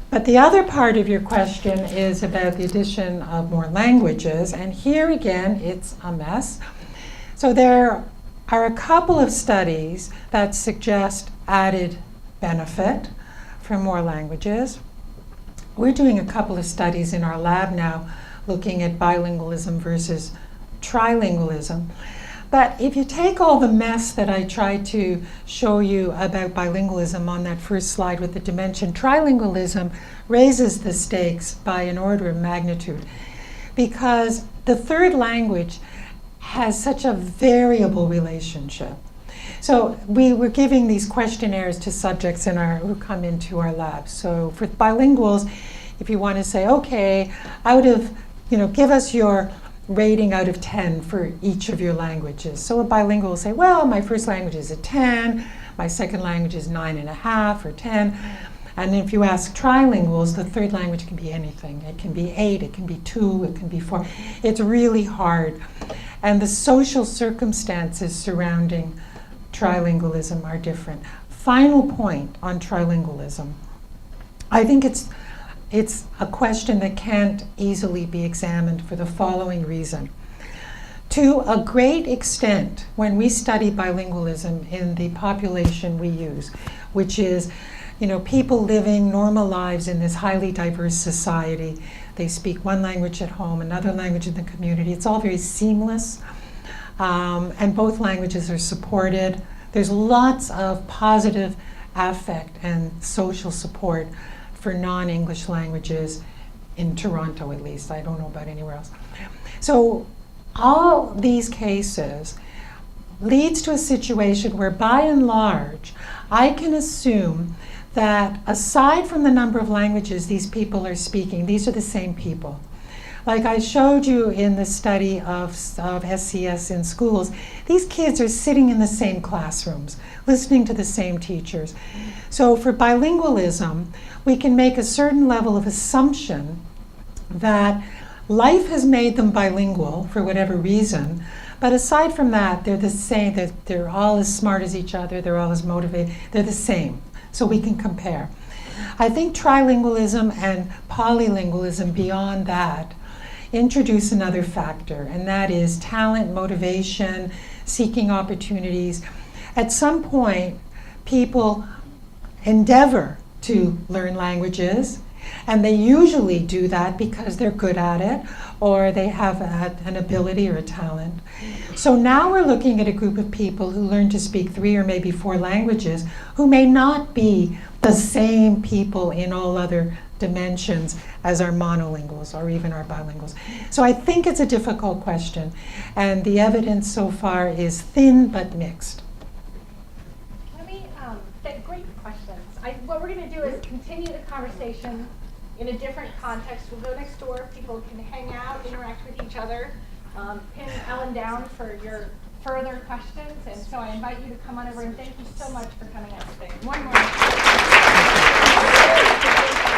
[SPEAKER 3] But the other part of your question is about the addition of more languages, and here again, it's a mess. So there are a couple of studies that suggest added benefit from more languages. We're doing a couple of studies in our lab now looking at bilingualism versus trilingualism. But if you take all the mess that I tried to show you about bilingualism on that first slide with the dimension, trilingualism raises the stakes by an order of magnitude because the third language has such a variable relationship. So we were giving these questionnaires to subjects who come into our lab. So for bilinguals, if you want to say, okay, out of, give us your rating out of 10 for each of your languages. So a bilingual will say, well, my first language is a 10, my second language is 9.5 or 10. And if you ask trilinguals, the third language can be anything. It can be 8, it can be 2, it can be 4. It's really hard. And the social circumstances surrounding trilingualism are different. Final point on trilingualism. I think it's a question that can't easily be examined for the following reason. To a great extent, when we study bilingualism in the population we use, which is, people living normal lives in this highly diverse society, they speak one language at home, another language in the community. It's all very seamless, and both languages are supported. There's lots of positive affect and social support for non-English languages in Toronto, at least. I don't know about anywhere else. So all these cases leads to a situation where, by and large, I can assume that aside from the number of languages these people are speaking, these are the same people. Like I showed you in the study of SCS in schools, these kids are sitting in the same classrooms, listening to the same teachers. So for bilingualism, we can make a certain level of assumption that life has made them bilingual for whatever reason, but aside from that, they're the same. They're all as smart as each other. They're all as motivated. They're the same. So we can compare. I think trilingualism and polylingualism beyond that introduce another factor, and that is talent, motivation, seeking opportunities. At some point, people endeavor to learn languages, and they usually do that because they're good at it or they have an ability or a talent. So now we're looking at a group of people who learn to speak 3 or maybe 4 languages who may not be the same people in all other dimensions as our monolinguals or even our bilinguals. So I think it's a difficult question, and the evidence so far is thin but mixed.
[SPEAKER 6] Let me, great questions. What we're going to do is continue the conversation in a different context. We'll go next door. People can hang out, interact with each other. Pin Ellen down for your further questions. And so I invite you to come on over, and thank you so much for coming out today. One more.